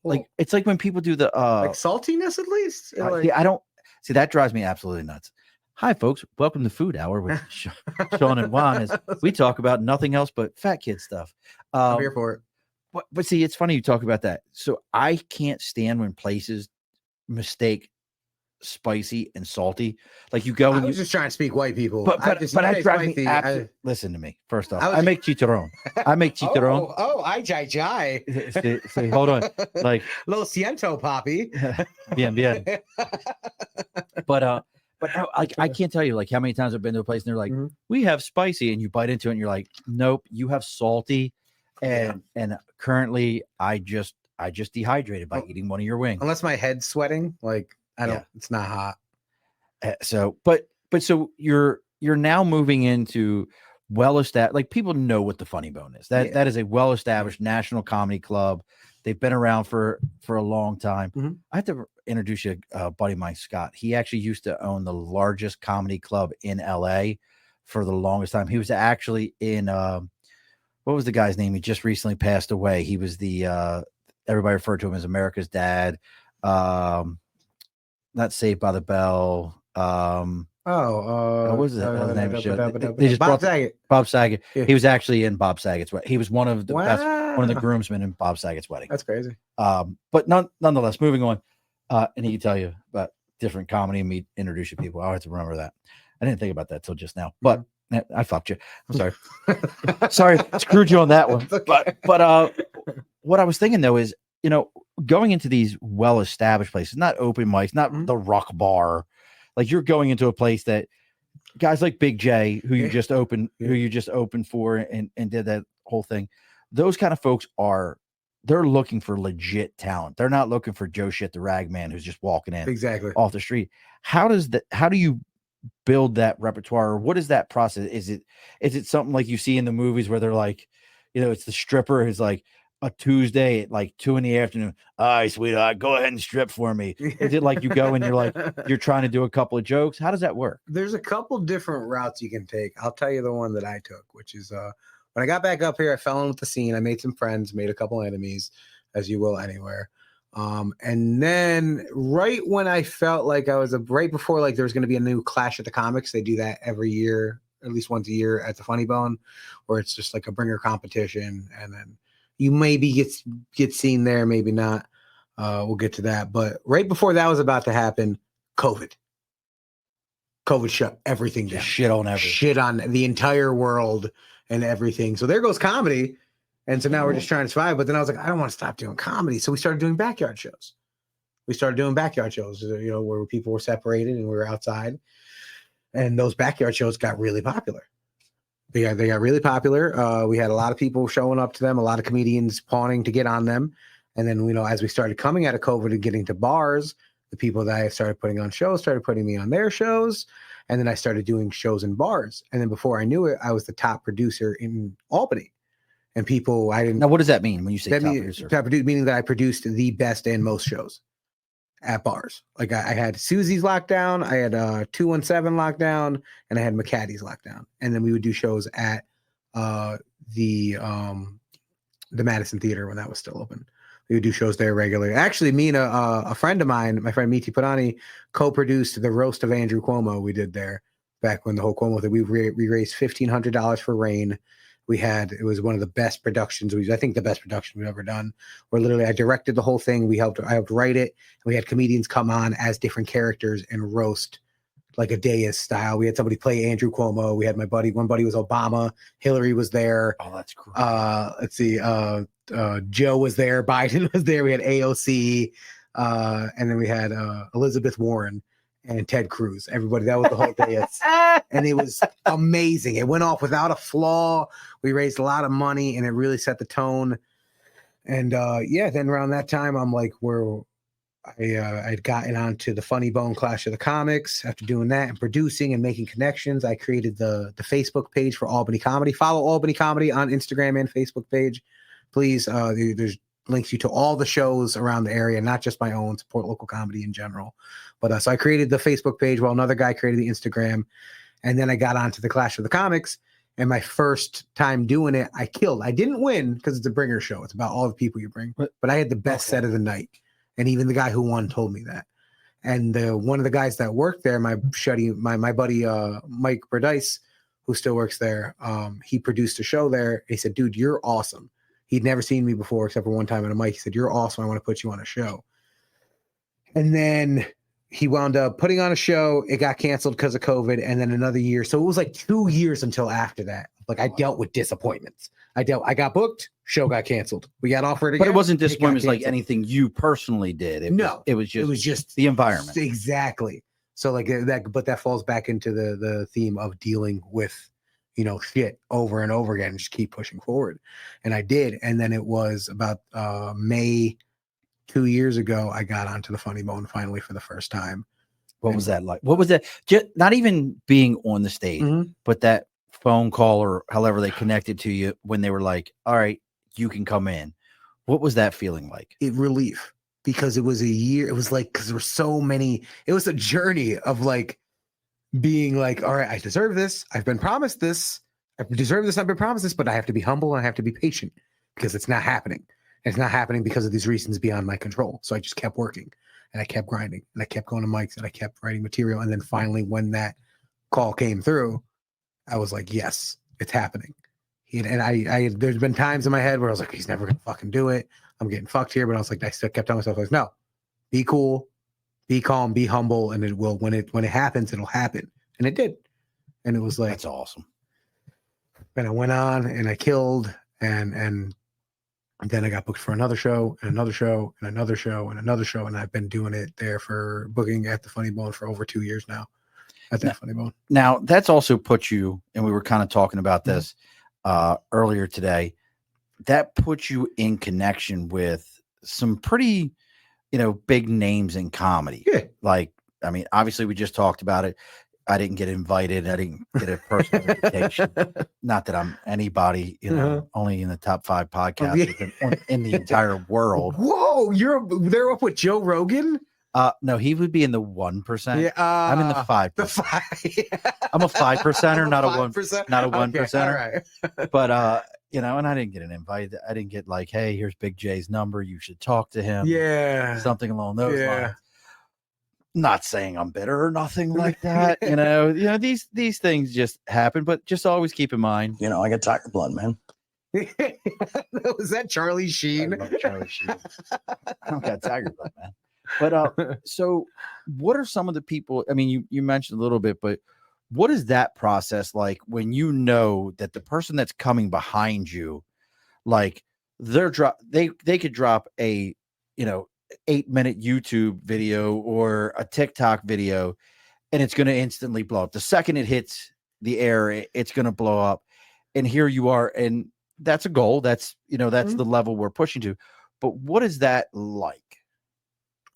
Well, it's like when people do the like saltiness at least. Like, yeah, I don't see that drives me absolutely nuts. Hi, folks. Welcome to Food Hour with Sean and Juan. As we talk about nothing else but fat kid stuff. I'm here for it. But see, it's funny you talk about that. So I can't stand when places mistake spicy and salty. Like you go I and was just trying to speak white people. but that drives me. I Listen to me. First off, I was- I make chicharron. I make chicharron. I jai. Say, hold on, like Lo siento, papi. bien. But no, like I can't tell you like how many times I've been to a place and they're like, Mhm. we have spicy, and you bite into it and you're like, nope, you have salty. And currently I just dehydrated by eating one of your wings. Unless my head's sweating, like I don't. Yeah. It's not hot. So so you're now moving into well-established, like people know what the Funny Bone is. That is a well-established national comedy club They've been around for a long time. Mhm. I have to introduce you a buddy of mine, Scott. He actually used to own the largest comedy club in LA for the longest time. He was actually in what was the guy's name? He just recently passed away. He was the everybody referred to him as America's Dad. Not Saved by the Bell. What was it? The name of the show? They just Bob brought Saget. Bob Saget. Yeah. He was actually in Bob Saget's wedding. He was one of the best, one of the Wow. groomsmen in Bob Saget's wedding. That's crazy. But nonetheless, moving on. And he can tell you about different comedy and me introduce you people. I have to remember that. I didn't think about that till just now, but I fucked you. I'm sorry. Sorry, screwed you on that one. Okay. But what I was thinking though is, going into these well-established places, not open mics, not the Rock Bar, like you're going into a place that guys like Big J, who you just opened for and did that whole thing. Those kind of folks they're looking for legit talent. They're not looking for Joe Shit the rag man who's just walking in Exactly. off the street. How do you build that repertoire? What is that process? Is it something like you see in the movies where they're like, it's the stripper who's like a Tuesday at like 2 PM. All right, sweetheart, go ahead and strip for me. Is it like you go and you're trying to do a couple of jokes? How does that work? There's a couple different routes you can take. I'll tell you the one that I took, which is when I got back up here, I fell in with the scene. I made some friends, made a couple enemies, as you will anywhere. And then right when I felt like I was right before like there was going to be a new Clash at the Comics, they do that every year, at least once a year at the Funny Bone, where it's just like a bringer competition, and then you maybe get seen there, maybe not. We'll get to that. But right before that was about to happen, COVID shut everything down. Just shit on everything. Shit on the entire world and everything. So there goes comedy. And so now we're just trying to survive. But then I was like, I don't want to stop doing comedy. So we started doing backyard shows. Where people were separated and we were outside. And those backyard shows got really popular. They got really popular. We had a lot of people showing up to them, a lot of comedians pawning to get on them. And then, as we started coming out of COVID and getting to bars, the people that I started putting on shows started putting me on their shows. And then I started doing shows in bars. And then before I knew it, I was the top producer in Albany. And Now, what does that mean when you say top producer? Top producer, meaning that I produced the best and most shows at bars. Like I had Susie's lockdown, I had 217 lockdown, and I had McCaddy's lockdown. And then we would do shows at the Madison Theater when that was still open. We would do shows there regularly. Actually, me and a friend of mine, my friend Miti Padani, co-produced the roast of Andrew Cuomo we did there back when the whole Cuomo thing. We raised $1,500 for Rain. It was one of the best productions. I think the best production we've ever done. Where literally I directed the whole thing. I helped write it. We had comedians come on as different characters and roast like a Deus style. We had somebody play Andrew Cuomo. We had one buddy was Obama. Hillary was there. Oh, that's cool. Let's see. Joe was there. Biden was there. We had AOC. And then we had Elizabeth Warren and Ted Cruz. Everybody, that was the whole day. And it was amazing. It went off without a flaw. We raised a lot of money and it really set the tone. And then around that time, I'm like, I'd gotten onto the Funny Bone Clash of the Comics. After doing that and producing and making connections, I created the Facebook page for Albany Comedy. Follow Albany Comedy on Instagram and Facebook page. Please, there's links you to all the shows around the area, not just my own. Support local comedy in general. But so I created the Facebook page while another guy created the Instagram. And then I got onto the Clash of the Comics. And my first time doing it, I killed. I didn't win because it's a bringer show. It's about all the people you bring. But I had the best set of the night. And even the guy who won told me that. And one of the guys that worked there, my buddy Mike Berdice, who still works there, he produced a show there. He said, dude, you're awesome. He'd never seen me before except for one time at a mic. He said, you're awesome. I want to put you on a show. And then he wound up putting on a show. It got canceled because of COVID. And then another year. So it was like 2 years until after that. Like I dealt with disappointments. I got booked. Show got canceled. We got offered again. But it wasn't disappointments like anything you personally did. It was just the environment. Exactly. So like that, but that falls back into the theme of dealing with, shit over and over again and just keep pushing forward. And I did. And then it was about May 2 years ago, I got onto the Funny Bone finally for the first time. What was that like? What was that? Just not even being on the stage, but that phone call or however they connected to you when they were like, all right, you can come in. What was that feeling like? Relief, because it was a year. It was like, because there were so many, it was a journey of like being like, all right, I deserve this. I've been promised this. I deserve this. I've been promised this, but I have to be humble and I have to be patient because it's not happening. And it's not happening because of these reasons beyond my control. So I just kept working and I kept grinding and I kept going to mics and I kept writing material. And then finally, when that call came through, I was like, yes, it's happening. And I there's been times in my head where I was like, he's never gonna fucking do it. I'm getting fucked here. But I was like, I still kept telling myself, like, no, be cool, be calm, be humble, and it will, when it happens, it'll happen. And it did. And it was like, That's awesome. and I went on and I killed, and then I got booked for another show and another show and another show and another show. And I've been doing it there for booking at the Funny Bone for over 2 years now. At that Funny Bone. Now that's also put you, and we were kind of talking about this earlier today, that puts you in connection with some pretty, big names in comedy. Yeah. Like, I mean, obviously we just talked about it. I didn't get invited. I didn't get a personal invitation. Not that I'm anybody, only in the top 5 podcasts in the entire world. Whoa, they're up with Joe Rogan? No, he would be in the 1%. Yeah, I'm in the 5%. The 5. I'm a 5%er, not a 5%? not a 1%. Okay, all right. But and I didn't get an invite. I didn't get like, hey, here's Big J's number. You should talk to him. Yeah. Something along those lines. Not saying I'm bitter or nothing like that. These things just happen, but just always keep in mind. I got tiger blood, man. Was that Charlie Sheen? I love Charlie Sheen. I don't got tiger blood, man. But so what are some of the people? I mean, you mentioned a little bit, but what is that process like when you know that the person that's coming behind you, like they could drop a 8-minute YouTube video or a TikTok video and it's going to instantly blow up. The second it hits the air, it's going to blow up. And here you are. And that's a goal. That's, that's the level we're pushing to. But what is that like?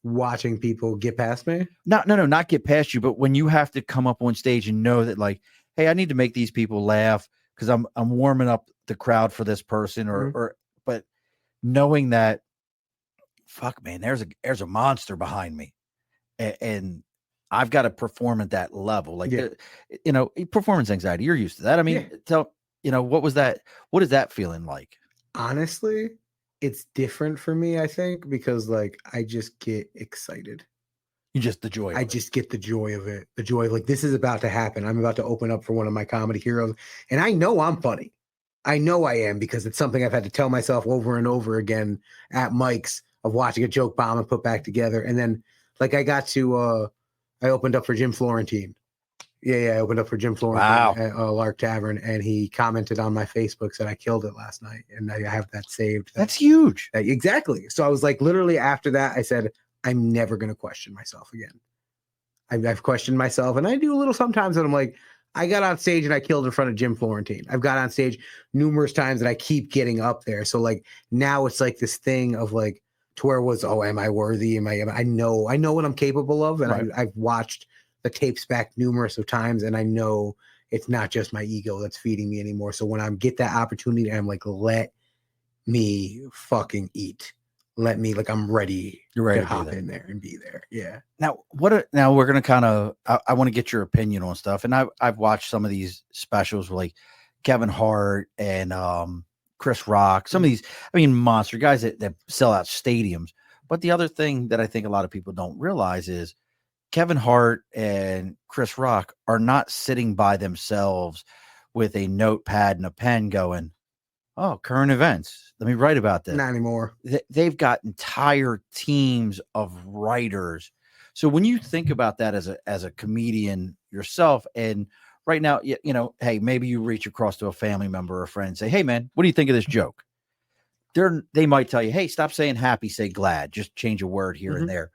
Watching people get past me? No, not get past you. But when you have to come up on stage and know that, like, hey, I need to make these people laugh because I'm warming up the crowd for this person, but knowing that, fuck, man, there's a monster behind me, and I've got to perform at that level. Like, performance anxiety. You're used to that. I mean, what was that? What is that feeling like? Honestly, it's different for me, I think, because like I just get excited. You just the joy. I just get the joy of it. The joy of like, this is about to happen. I'm about to open up for one of my comedy heroes. And I know I'm funny. I know I am, because it's something I've had to tell myself over and over again at mics, of watching a joke bomb and put back together. And then like I opened up for Jim Florentine. Yeah, I opened up for Jim Florentine at Lark Tavern, and he commented on my Facebook, said I killed it last night, and I have that saved. That's huge. Exactly. So I was like, literally after that, I said, I'm never going to question myself again. I've questioned myself, and I do a little sometimes, and I'm like, I got on stage and I killed in front of Jim Florentine. I've got on stage numerous times and I keep getting up there. So like now it's like this thing of like, to where it was, am I worthy? I know what I'm capable of, and I've watched the tapes back numerous of times, and I know it's not just my ego that's feeding me anymore. So when I get that opportunity, I'm like, let me fucking eat. Let me, like, I'm ready. You're ready to hop in there and be there. Yeah. Now, now we're gonna kind of. I want to get your opinion on stuff, and I've watched some of these specials with like Kevin Hart and Chris Rock. Some of these, I mean, monster guys that sell out stadiums. But the other thing that I think a lot of people don't realize is Kevin Hart and Chris Rock are not sitting by themselves with a notepad and a pen going, oh, current events. Let me write about this. Not anymore. They've got entire teams of writers. So when you think about that as a comedian yourself, and right now, hey, maybe you reach across to a family member or a friend and say, hey, man, what do you think of this joke? They might tell you, hey, stop saying happy, say glad. Just change a word here and there.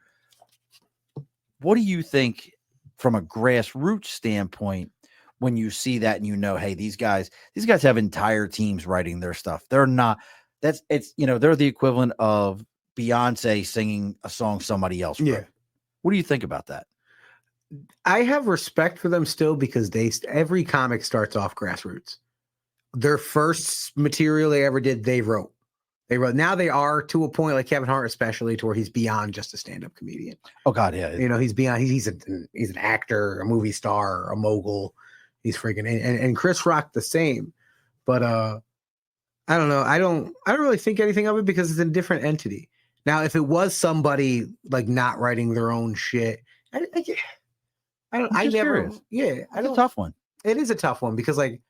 What do you think from a grassroots standpoint when you see that and hey, these guys have entire teams writing their stuff? They're not, they're the equivalent of Beyonce singing a song somebody else wrote. Yeah. What do you think about that? I have respect for them still, because every comic starts off grassroots. Their first material they ever did, they wrote. Now they are to a point like Kevin Hart, especially to where he's beyond just a stand-up comedian. Oh God, yeah. You know, he's beyond. He's an actor, a movie star, a mogul. He's freaking and Chris Rock the same. But I don't know. I don't really think anything of it because it's a different entity. Now, if it was somebody like not writing their own shit, I don't. I never. Curious. Yeah, It's a tough one. It is a tough one because like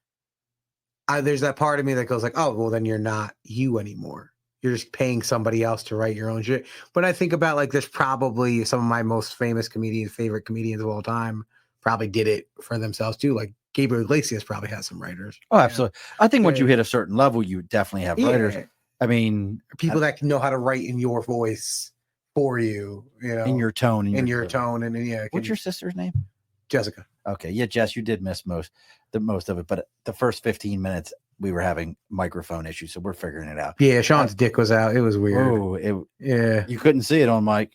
there's that part of me that goes like, oh, well, then you're not you anymore. You're just paying somebody else to write your own shit. But I think about like there's probably some of my most famous favorite comedians of all time probably did it for themselves too. Like Gabriel Iglesias probably has some writers. Oh, absolutely. I think once Yeah. you hit a certain level, you definitely have writers. Yeah. I mean, People that can know how to write in your voice for you, you know, in your tone, in your tone, and yeah. What's your sister's name? Jessica? Okay, yeah, Jess, you did miss most of it, but the first 15 minutes we were having microphone issues, so we're figuring it out. Yeah, Sean's dick was out. It was weird. Oh, Yeah, you couldn't see it on mic.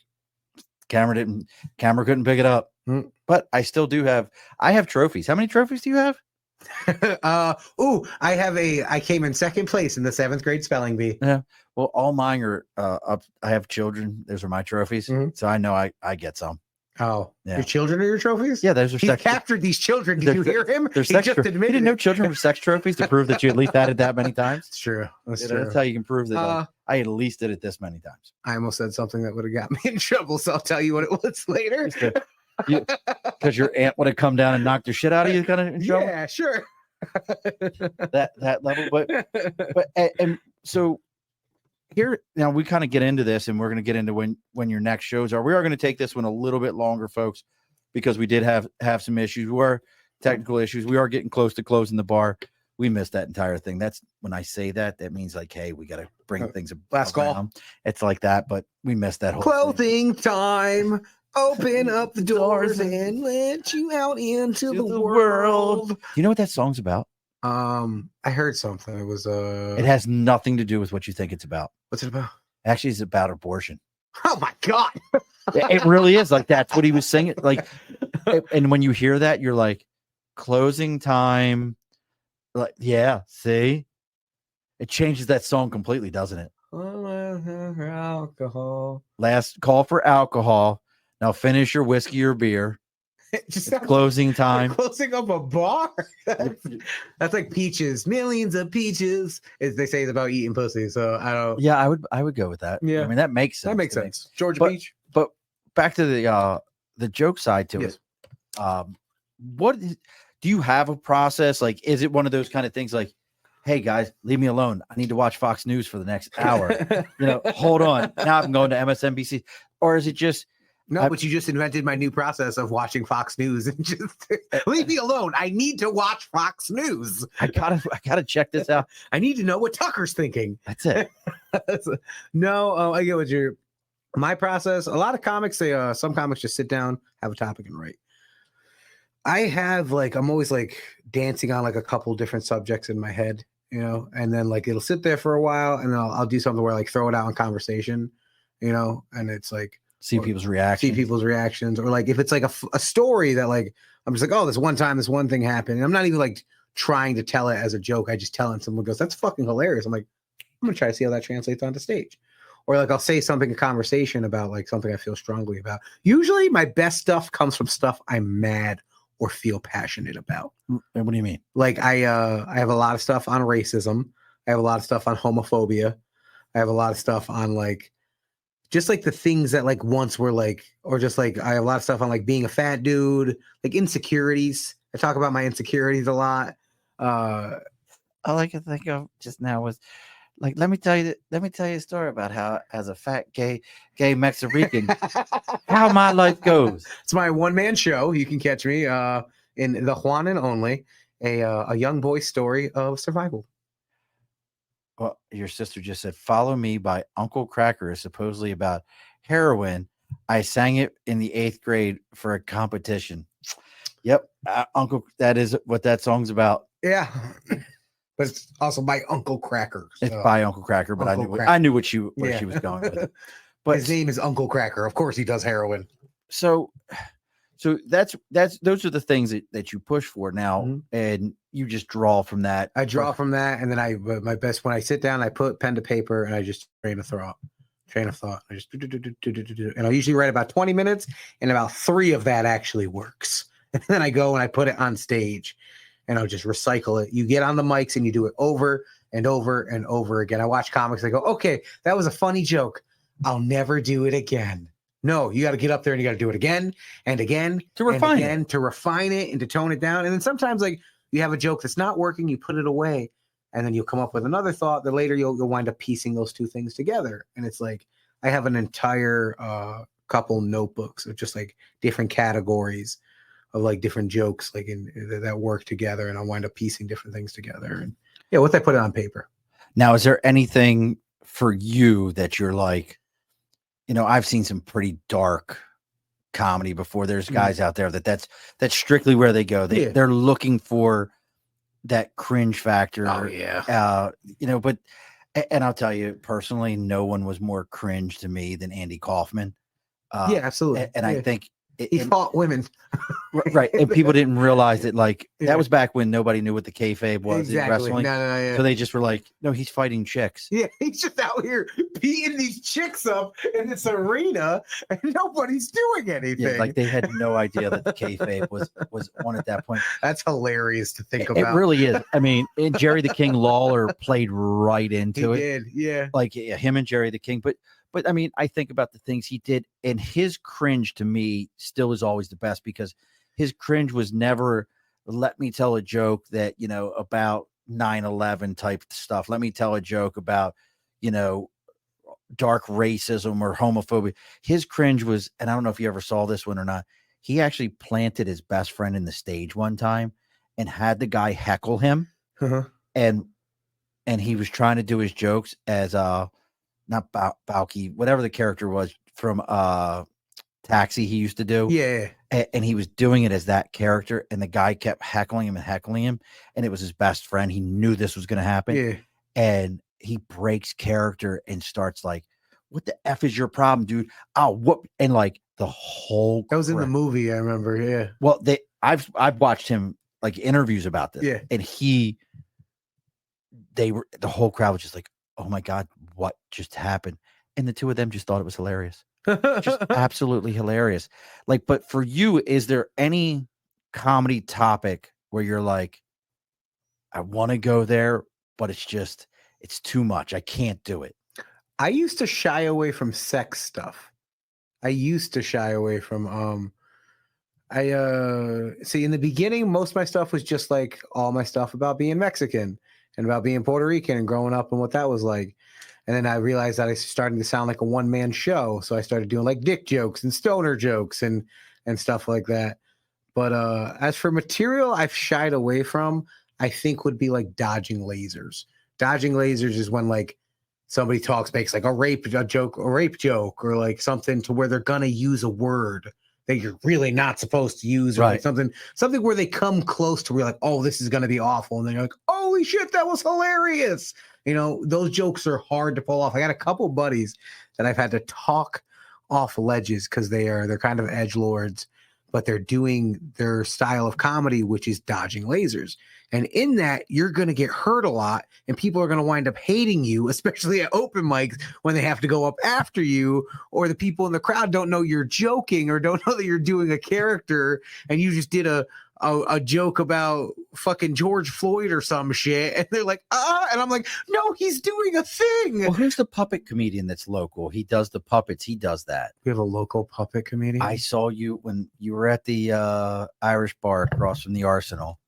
Camera couldn't pick it up. But I still do have. I have trophies. How many trophies do you have? I came in second place in the 7th grade spelling bee. Yeah. Well, all mine are up. I have children. Those are my trophies. So I know I get some. Oh, Yeah. Your children are your trophies? Yeah, those are He captured these children. Did you hear him? They're He sex just You admitted didn't know it. children were sex trophies to prove that you at least had it that many times? It's true. That's You know, true. that's how you can prove that I at least did it this many times. I almost said something that would have got me in trouble, so I'll tell you what it was later. Because your aunt would have come down and knocked your shit out of you, kind of in trouble. Yeah, sure. that level, but and so here now we kind of get into this, and we're going to get into when your next shows are. We are going to take this one a little bit longer, folks, because we did have some issues. We were technical issues. We are getting close to closing the bar. We missed that entire thing. That's when I say that means like, hey, we got to bring things last around. call. It's like that, but we missed that whole Clothing time. Open up the doors and let you out into the world. You know what that song's about? I heard something. It was It has nothing to do with what you think it's about. what's it about? Actually, it's about abortion. Oh my god. It really is. Like, that's what he was singing. Like, and when you hear that, you're like, closing time. Like, yeah, see? It changes that song completely, doesn't it? Alcohol. Last call for alcohol. Now finish your whiskey or beer. Just It's closing time. closing up a bar. That's like peaches. Millions of peaches. As they say, it's about eating pussy. So I don't. Yeah, I would go with that. Yeah. I mean, that makes sense. That makes to me. sense. Georgia But- Peach. But back to the joke side to Yes. it. Do you have a process? Like, is it one of those kind of things like, hey guys, leave me alone. I need to watch Fox News for the next hour. Hold on. Now I'm going to MSNBC. Or is it just No, but you just invented my new process of watching Fox News and just leave me alone. I need to watch Fox News. I gotta check this out. I need to know what Tucker's thinking. That's it. No, I get what you're. My process. A lot of comics, some comics just sit down, have a topic, and write. I have I'm always like dancing on like a couple different subjects in my head, and then like it'll sit there for a while, and then I'll do something where like throw it out in conversation, and it's like. See people's reactions. Or like if it's like a story that like I'm just like, oh, this one time this one thing happened, and I'm not even like trying to tell it as a joke. I just tell it, and someone goes, that's fucking hilarious. I'm like, I'm gonna try to see how that translates onto stage. Or like I'll say something in conversation about like something I feel strongly about. Usually my best stuff comes from stuff I'm mad or feel passionate about. What do you mean? Like I have a lot of stuff on racism. I have a lot of stuff on homophobia. I have a lot of stuff on like just like the things that like once were like, or just like I have a lot of stuff on like being a fat dude, like insecurities. I talk about my insecurities a lot. All I can think of just now was like, let me tell you a story about how as a fat gay Mexican, how my life goes. It's my one-man show. You can catch me in The Juan and Only, a young boy's story of survival. Well, your sister just said, "Follow Me" by Uncle Kracker is supposedly about heroin. I sang it in the 8th grade for a competition. Yep, Uncle. That is what that song's about. Yeah, but it's also by Uncle Kracker. So. It's by Uncle Kracker, but Uncle I knew what she was going with it. But his name is Uncle Kracker. Of course, he does heroin. So, So those are the things that you push for now, and you just draw from that. I draw from that, and then when I sit down, I put pen to paper, and I just train of thought. I just and I usually write about 20 minutes, and about 3 of that actually works. And then I go and I put it on stage, and I'll just recycle it. You get on the mics and you do it over and over and over again. I watch comics. I go, okay, that was a funny joke. I'll never do it again. No, you got to get up there and you got to do it again and again to refine it, to refine it and to tone it down. And then sometimes, like, you have a joke that's not working, you put it away, and then you'll come up with another thought that later you'll wind up piecing those 2 things together. And it's like, I have an entire couple notebooks of just like different categories of like different jokes, like that work together, and I'll wind up piecing different things together. And yeah, once I put it on paper. Now, is there anything for you that you're like, I've seen some pretty dark comedy before. There's guys out there that's strictly where they go. They're looking for that cringe factor. Oh yeah. But I'll tell you personally, no one was more cringe to me than Andy Kaufman. Yeah, absolutely. And I think he fought women. Right. And people didn't realize that, like, that was back when nobody knew what the kayfabe was in wrestling. No, yeah. So they just were like, no, he's fighting chicks. Yeah, he's just out here beating these chicks up in this arena, and nobody's doing anything. Yeah, like they had no idea that the kayfabe was on at that point. That's hilarious to think about. It really is. I mean, and Jerry the King Lawler played right into it. He did, yeah. Like him and Jerry the King. But I mean, I think about the things he did, and his cringe to me still is always the best, because his cringe was never, let me tell a joke that, about 9/11 type stuff. Let me tell a joke about, dark racism or homophobia. His cringe was, and I don't know if you ever saw this one or not, he actually planted his best friend in the stage one time and had the guy heckle him. And he was trying to do his jokes as not Balky, whatever the character was from Taxi he used to do. Yeah. And he was doing it as that character, and the guy kept heckling him, and it was his best friend. He knew this was going to happen. Yeah. And he breaks character and starts like, what the F is your problem, dude? Oh, what? And like the whole that was in the movie, I remember. Yeah. Well, I've watched him like interviews about this. Yeah. And the whole crowd was just like, oh my God, what just happened? And the 2 of them just thought it was hilarious. Just absolutely hilarious. Like, but for you, is there any comedy topic where you're like, I want to go there, but it's too much. I can't do it. I used to shy away from sex stuff. I used to shy away from see, in the beginning, most of my stuff was just like all my stuff about being Mexican and about being Puerto Rican and growing up and what that was like. And then I realized that I was starting to sound like a one-man show. So I started doing like dick jokes and stoner jokes and stuff like that. But as for material I've shied away from, I think would be like dodging lasers. Dodging lasers is when like somebody makes like a rape joke, or like something to where they're gonna use a word that you're really not supposed to use, or right. like something where they come close to where you're like, oh, this is gonna be awful, and then you're like, holy shit, that was hilarious. Those jokes are hard to pull off. I got a couple buddies that I've had to talk off ledges because they're kind of edgelords, but they're doing their style of comedy, which is dodging lasers. And in that, you're going to get hurt a lot, and people are going to wind up hating you, especially at open mics when they have to go up after you, or the people in the crowd don't know you're joking or don't know that you're doing a character, and you just did a joke about fucking George Floyd or some shit, and they're like, and I'm like, no, he's doing a thing. Well, who's the puppet comedian that's local? He does the puppets. He does that. We have a local puppet comedian. I saw you when you were at the Irish bar across from the Arsenal.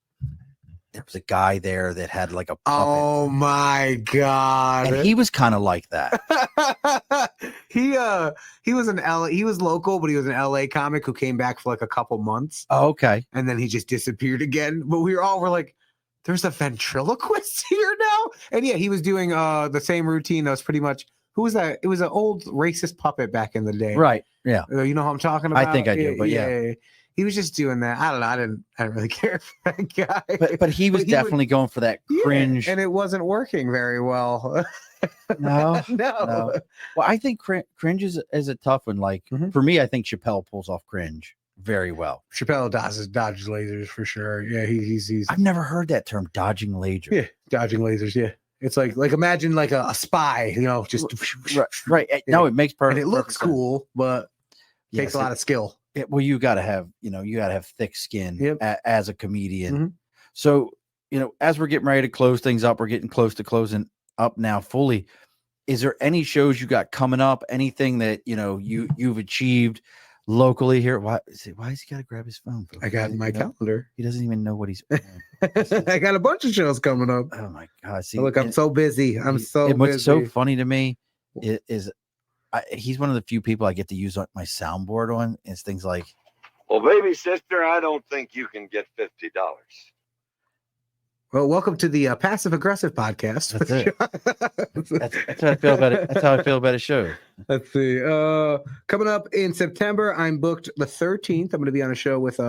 There was a guy there that had like a puppet. Oh my God. And he was kind of like that. He was an LA, he was local, but he was an LA comic who came back for like a couple months. Oh, okay. And then he just disappeared again. But we were like, there's a ventriloquist here now. And yeah, he was doing the same routine that was pretty much, who was that? It was an old racist puppet back in the day. Right. Yeah. You know who I'm talking about? I think I do, but yeah. He was just doing that. I don't know. I didn't really care for that guy. But he was definitely going for that cringe. Yeah, and it wasn't working very well. No. No. Well, I think cringe is a tough one. Like for me, I think Chappelle pulls off cringe. very well. Chappelle dodges lasers for sure. Yeah, he's I've never heard that term, dodging lasers. yeah, dodging lasers. Yeah, it's like imagine like a spy, just Right. No, it makes perfect. and it looks perfect sense. cool, but takes Yes, a lot of skill. well, you got to have, you got to have thick skin Yep. as a comedian. Mhm. So, as we're getting ready to close things up, we're getting close to closing up now fully. Is there any shows you got coming up? Anything that, you've achieved locally here? Why has he got to grab his phone? I got my calendar. He doesn't even know what he's. I got a bunch of shows coming up. Oh my God. See, Look, I'm so busy. I'm so and what's busy. so funny to me is he's one of the few people I get to use my soundboard on. It's things like, well, baby sister, I don't think you can get $50. Well, welcome to the passive aggressive podcast. That's it. That's how I feel about it. That's how I feel about a show. Let's see. Coming up in September, I'm booked the 13th. I'm going to be on a show with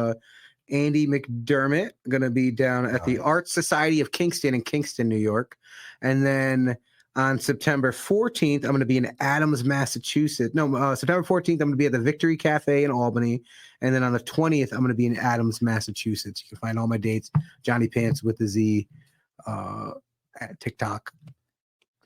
Andy McDermott. I'm going to be down at the Art Society of Kingston in Kingston, New York. And then on September 14th, I'm going to be in Adams, Massachusetts. No, September 14th, I'm going to be at the Victory Cafe in Albany. And then on the 20th, I'm going to be in Adams, Massachusetts. You can find all my dates, Johnny Pants with the Z, at TikTok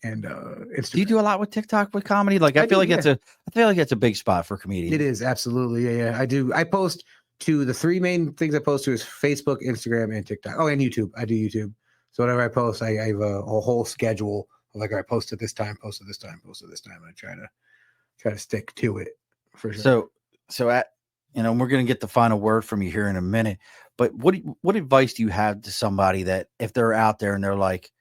and Instagram. Do you do a lot with TikTok with comedy? Like I feel like that's a big spot for comedians. It is, absolutely. Yeah. I do. I post to the three main things I post to is Facebook, Instagram, and TikTok. Oh, and YouTube. I do YouTube. So whenever I post, I have a whole schedule. Like I post at this time, post at this time, post at this time. I try to stick to it for sure. So we're going to get the final word from you here in a minute, but what advice do you have to somebody that if they're out there and they're like,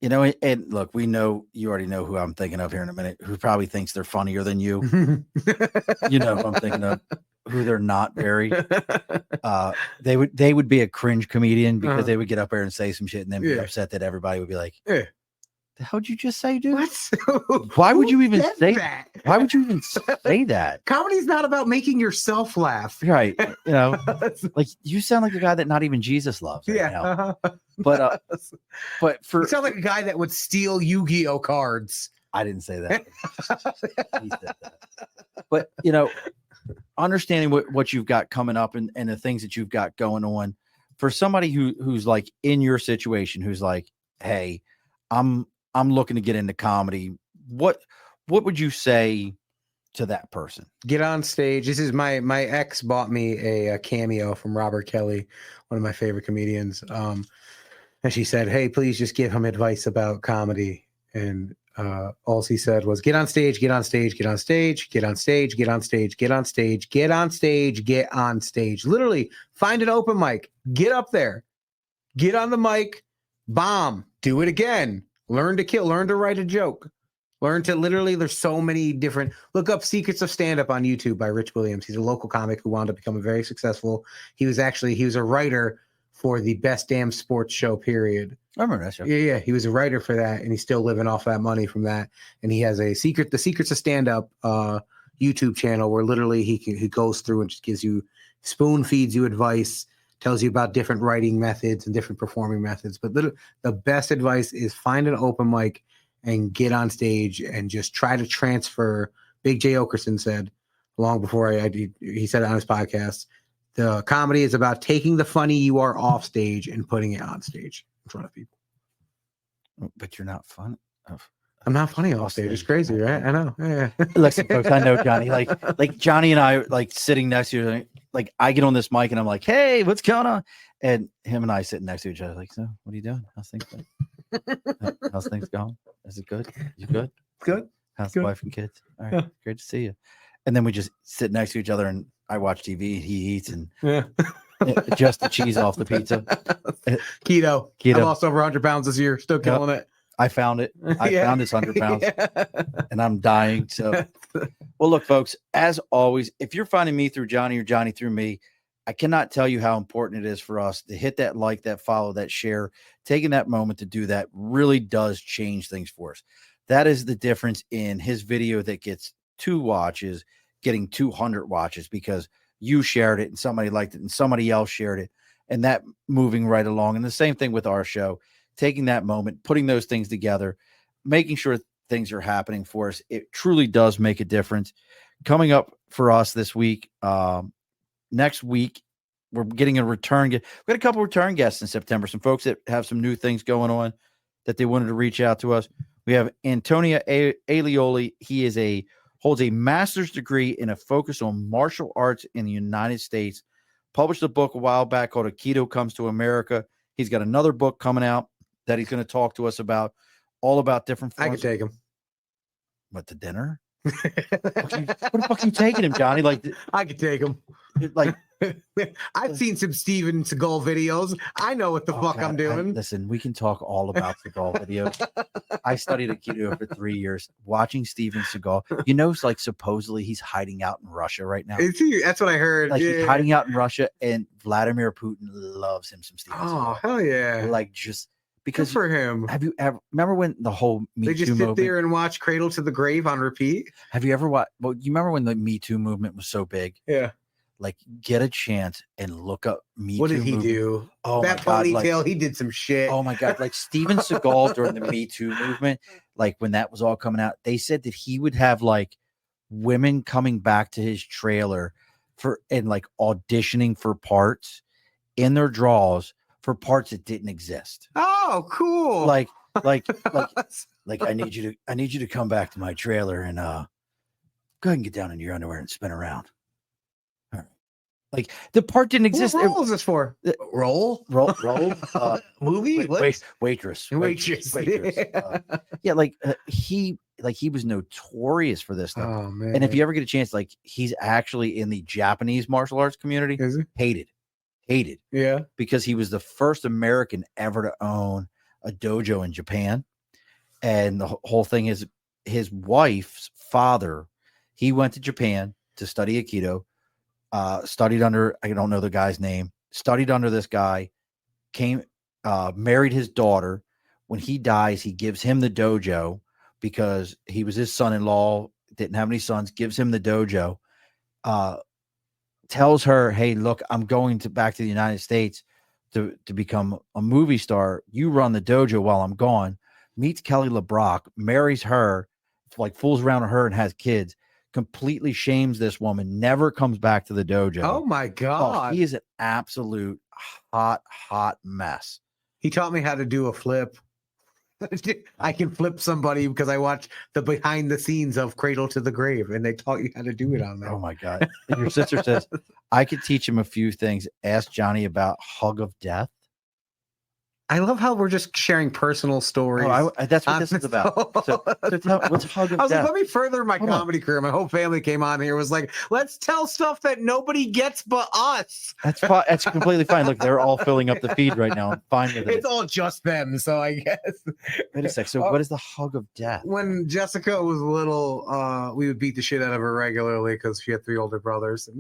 and look, we know you already know who I'm thinking of here in a minute, who probably thinks they're funnier than you. You know who I'm thinking of, who they're not very. They would be a cringe comedian because they would get up there and say some shit and then be upset that everybody would be like, the hell'd you just say, dude? What? Why would you even say that? Why would you even say that? Comedy's not about making yourself laugh. Right. Like you sound like a guy that not even Jesus loves. Right now. But you sound like a guy that would steal Yu-Gi-Oh cards. I didn't say that. He said that. But understanding what you've got coming up and the things that you've got going on for somebody who's like in your situation, who's like, hey, I'm looking to get into comedy. What would you say to that person? Get on stage. This is my ex bought me a cameo from Robert Kelly, one of my favorite comedians. And she said, hey, please just give him advice about comedy. And all he said was get on stage, get on stage, get on stage, get on stage, get on stage, get on stage, get on stage, get on stage. Literally find an open mic, get up there, get on the mic, bomb, do it again. Learn to kill, learn to write a joke, learn to literally, there's so many different, look up Secrets of Stand-Up on YouTube by Rich Williams. He's a local comic who wound up becoming very successful. He was a writer for the Best Damn Sports Show, period. I remember that show. Yeah. He was a writer for that and he's still living off that money from that. And he has the Secrets of Stand-Up YouTube channel where literally he goes through and just gives you, spoon feeds you advice, tells you about different writing methods and different performing methods. But the best advice is find an open mic and get on stage and just try to transfer. Big J. Okerson said long before he said it on his podcast, the comedy is about taking the funny you are off stage and putting it on stage in front of people. But you're not funny. I'm not funny off stage. It's crazy, right? I know. Yeah. Listen, folks, I know Johnny. Like Johnny and I, like sitting next to you. Like I get on this mic and I'm like, "Hey, what's going on?" And him and I sitting next to each other, like, "So, what are you doing? How's things going? How's things going? Is it good? You good? Good. How's the wife and kids? All right, great to see you." And then we just sit next to each other and I watch TV. He eats and just the cheese off the pizza. Keto. I lost over 100 pounds this year. Still killing it. I found it. I found this 100 pounds and I'm dying. So, well, look, folks, as always, if you're finding me through Johnny or Johnny through me, I cannot tell you how important it is for us to hit that like, that follow, that share. Taking that moment to do that really does change things for us. That is the difference in his video that gets 2 watches, getting 200 watches because you shared it and somebody liked it and somebody else shared it and that moving right along. And the same thing with our show. Taking that moment, putting those things together, making sure things are happening for us. It truly does make a difference. Coming up for us this week, next week, we're getting a return. We got a couple return guests in September. Some folks that have some new things going on that they wanted to reach out to us. We have Antonia Alioli. He holds a master's degree in a focus on martial arts in the United States. Published a book a while back called Aikido Comes to America. He's got another book coming out that he's going to talk to us about, all about different forms. I could take him. What, to dinner? What the fuck are you taking him, Johnny? Like, I could take him. Like, I've seen some Steven Seagal videos. I know what the fuck I'm doing. Listen, we can talk all about Seagal videos. I studied Aikido for 3 years. Watching Steven Seagal, like supposedly he's hiding out in Russia right now. Is he? That's what I heard. Like he's hiding out in Russia, and Vladimir Putin loves him some Steven Seagal. Oh, hell yeah. Like just because good for him. Have you ever remember when the whole Me they Too just sit movement? there and watch Cradle to the Grave on repeat? Have you ever watched? Well, you remember when the Me Too movement was so big? Yeah. Like, get a chance and look up Me Too. What did he movement. do? Oh, that ponytail, he did some shit. Oh my God. Like Steven Seagal during the Me Too movement, like when that was all coming out, they said that he would have like women coming back to his trailer and like auditioning for parts in their draws for parts that didn't exist. Oh, cool. Like I need you to come back to my trailer and go ahead and get down in your underwear and spin around. All right. Like the part didn't exist. What role is this for? Roll? Movie? Waitress. Yeah. He was notorious for this stuff. Oh man. And if you ever get a chance, like he's actually in the Japanese martial arts community. Is he? Hated. Yeah. Because he was the first American ever to own a dojo in Japan. And the whole thing is his wife's father, he went to Japan to study Aikido, studied under, I don't know the guy's name, studied under this guy, married his daughter. When he dies, he gives him the dojo because he was his son-in-law, didn't have any sons, gives him the dojo, tells her, hey, look, I'm going back to the United States to become a movie star. You run the dojo while I'm gone. Meets Kelly LeBrock, marries her, like fools around with her and has kids, completely shames this woman, never comes back to the dojo. Oh my God. Oh, he is an absolute hot mess. He taught me how to do a flip. I can flip somebody because I watched the behind the scenes of Cradle to the Grave and they taught you how to do it on there. Oh my God. And your sister says, I could teach him a few things. Ask Johnny about hug of death. I love how we're just sharing personal stories. That's what this is about. So tell, what's hug of I was death? like, let me further my comedy career. My whole family came on here, was like, let's tell stuff that nobody gets but us. That's fine. That's completely fine. Look, they're all filling up the feed right now. I'm fine with it. It's all just them, so I guess. Wait a sec. So what is the hug of death? When Jessica was little, we would beat the shit out of her regularly because she had 3 older brothers, and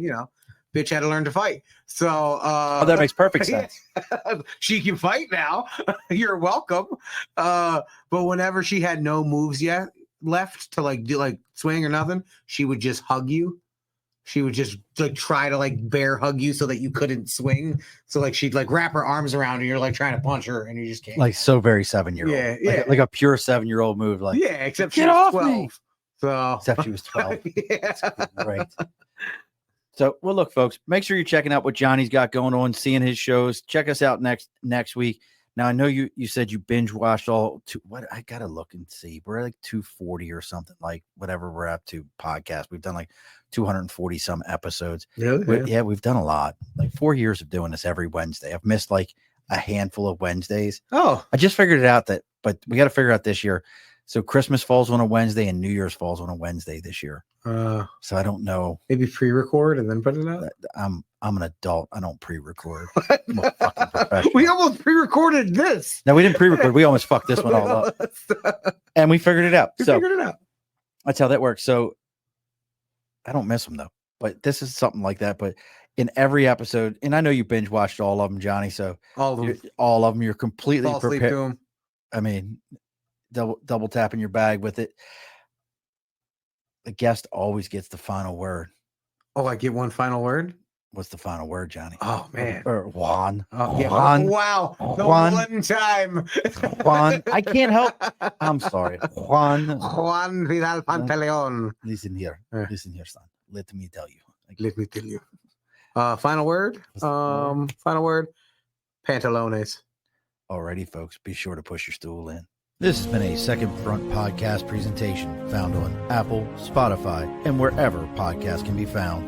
bitch had to learn to fight. So that makes perfect sense. She can fight now. You're welcome. But whenever she had no moves yet left to do swing or nothing, she would just hug you. She would just try to bear hug you so that you couldn't swing. So she'd wrap her arms around you. You're trying to punch her and you just can't. So very 7-year-old. Yeah. Like a pure 7-year-old move. Except get she was off 12. me. So except she was 12. Yeah. That's great. So, well, look, folks, make sure you're checking out what Johnny's got going on, seeing his shows. Check us out next week. Now, I know you said you binge watched what I got to look and see. We're at 240 or something, whatever we're up to podcast. We've done 240 some episodes. Really? Yeah, we've done a lot. 4 years of doing this every Wednesday. I've missed a handful of Wednesdays. Oh, I just figured it out but we got to figure out this year. So Christmas falls on a Wednesday and New Year's falls on a Wednesday this year. So I don't know. Maybe pre-record and then put it out. I'm an adult. I don't pre-record. I'm a fucking professional. We almost pre-recorded this. No, we didn't pre-record. We almost fucked this one all up. And we figured it out. Figured it out. That's how that works. So I don't miss them though. But this is something like that. But in every episode, and I know you binge watched all of them, Johnny. So all of them, you're completely fall asleep prepared. to 'em. I mean, double tapping your bag with it. The guest always gets the final word. Oh, I get one final word? What's the final word, Johnny? Oh, man. Or Juan. Oh, yeah. Juan. Wow. The Juan. one time. Juan. I can't help. I'm sorry. Juan. Juan Pantaleon. Listen here. Listen here, son. Let me tell you. Let me tell you. Final word. Final word. Pantalones. Alrighty, folks, be sure to push your stool in. This has been a Second Front podcast presentation found on Apple, Spotify, and wherever podcasts can be found.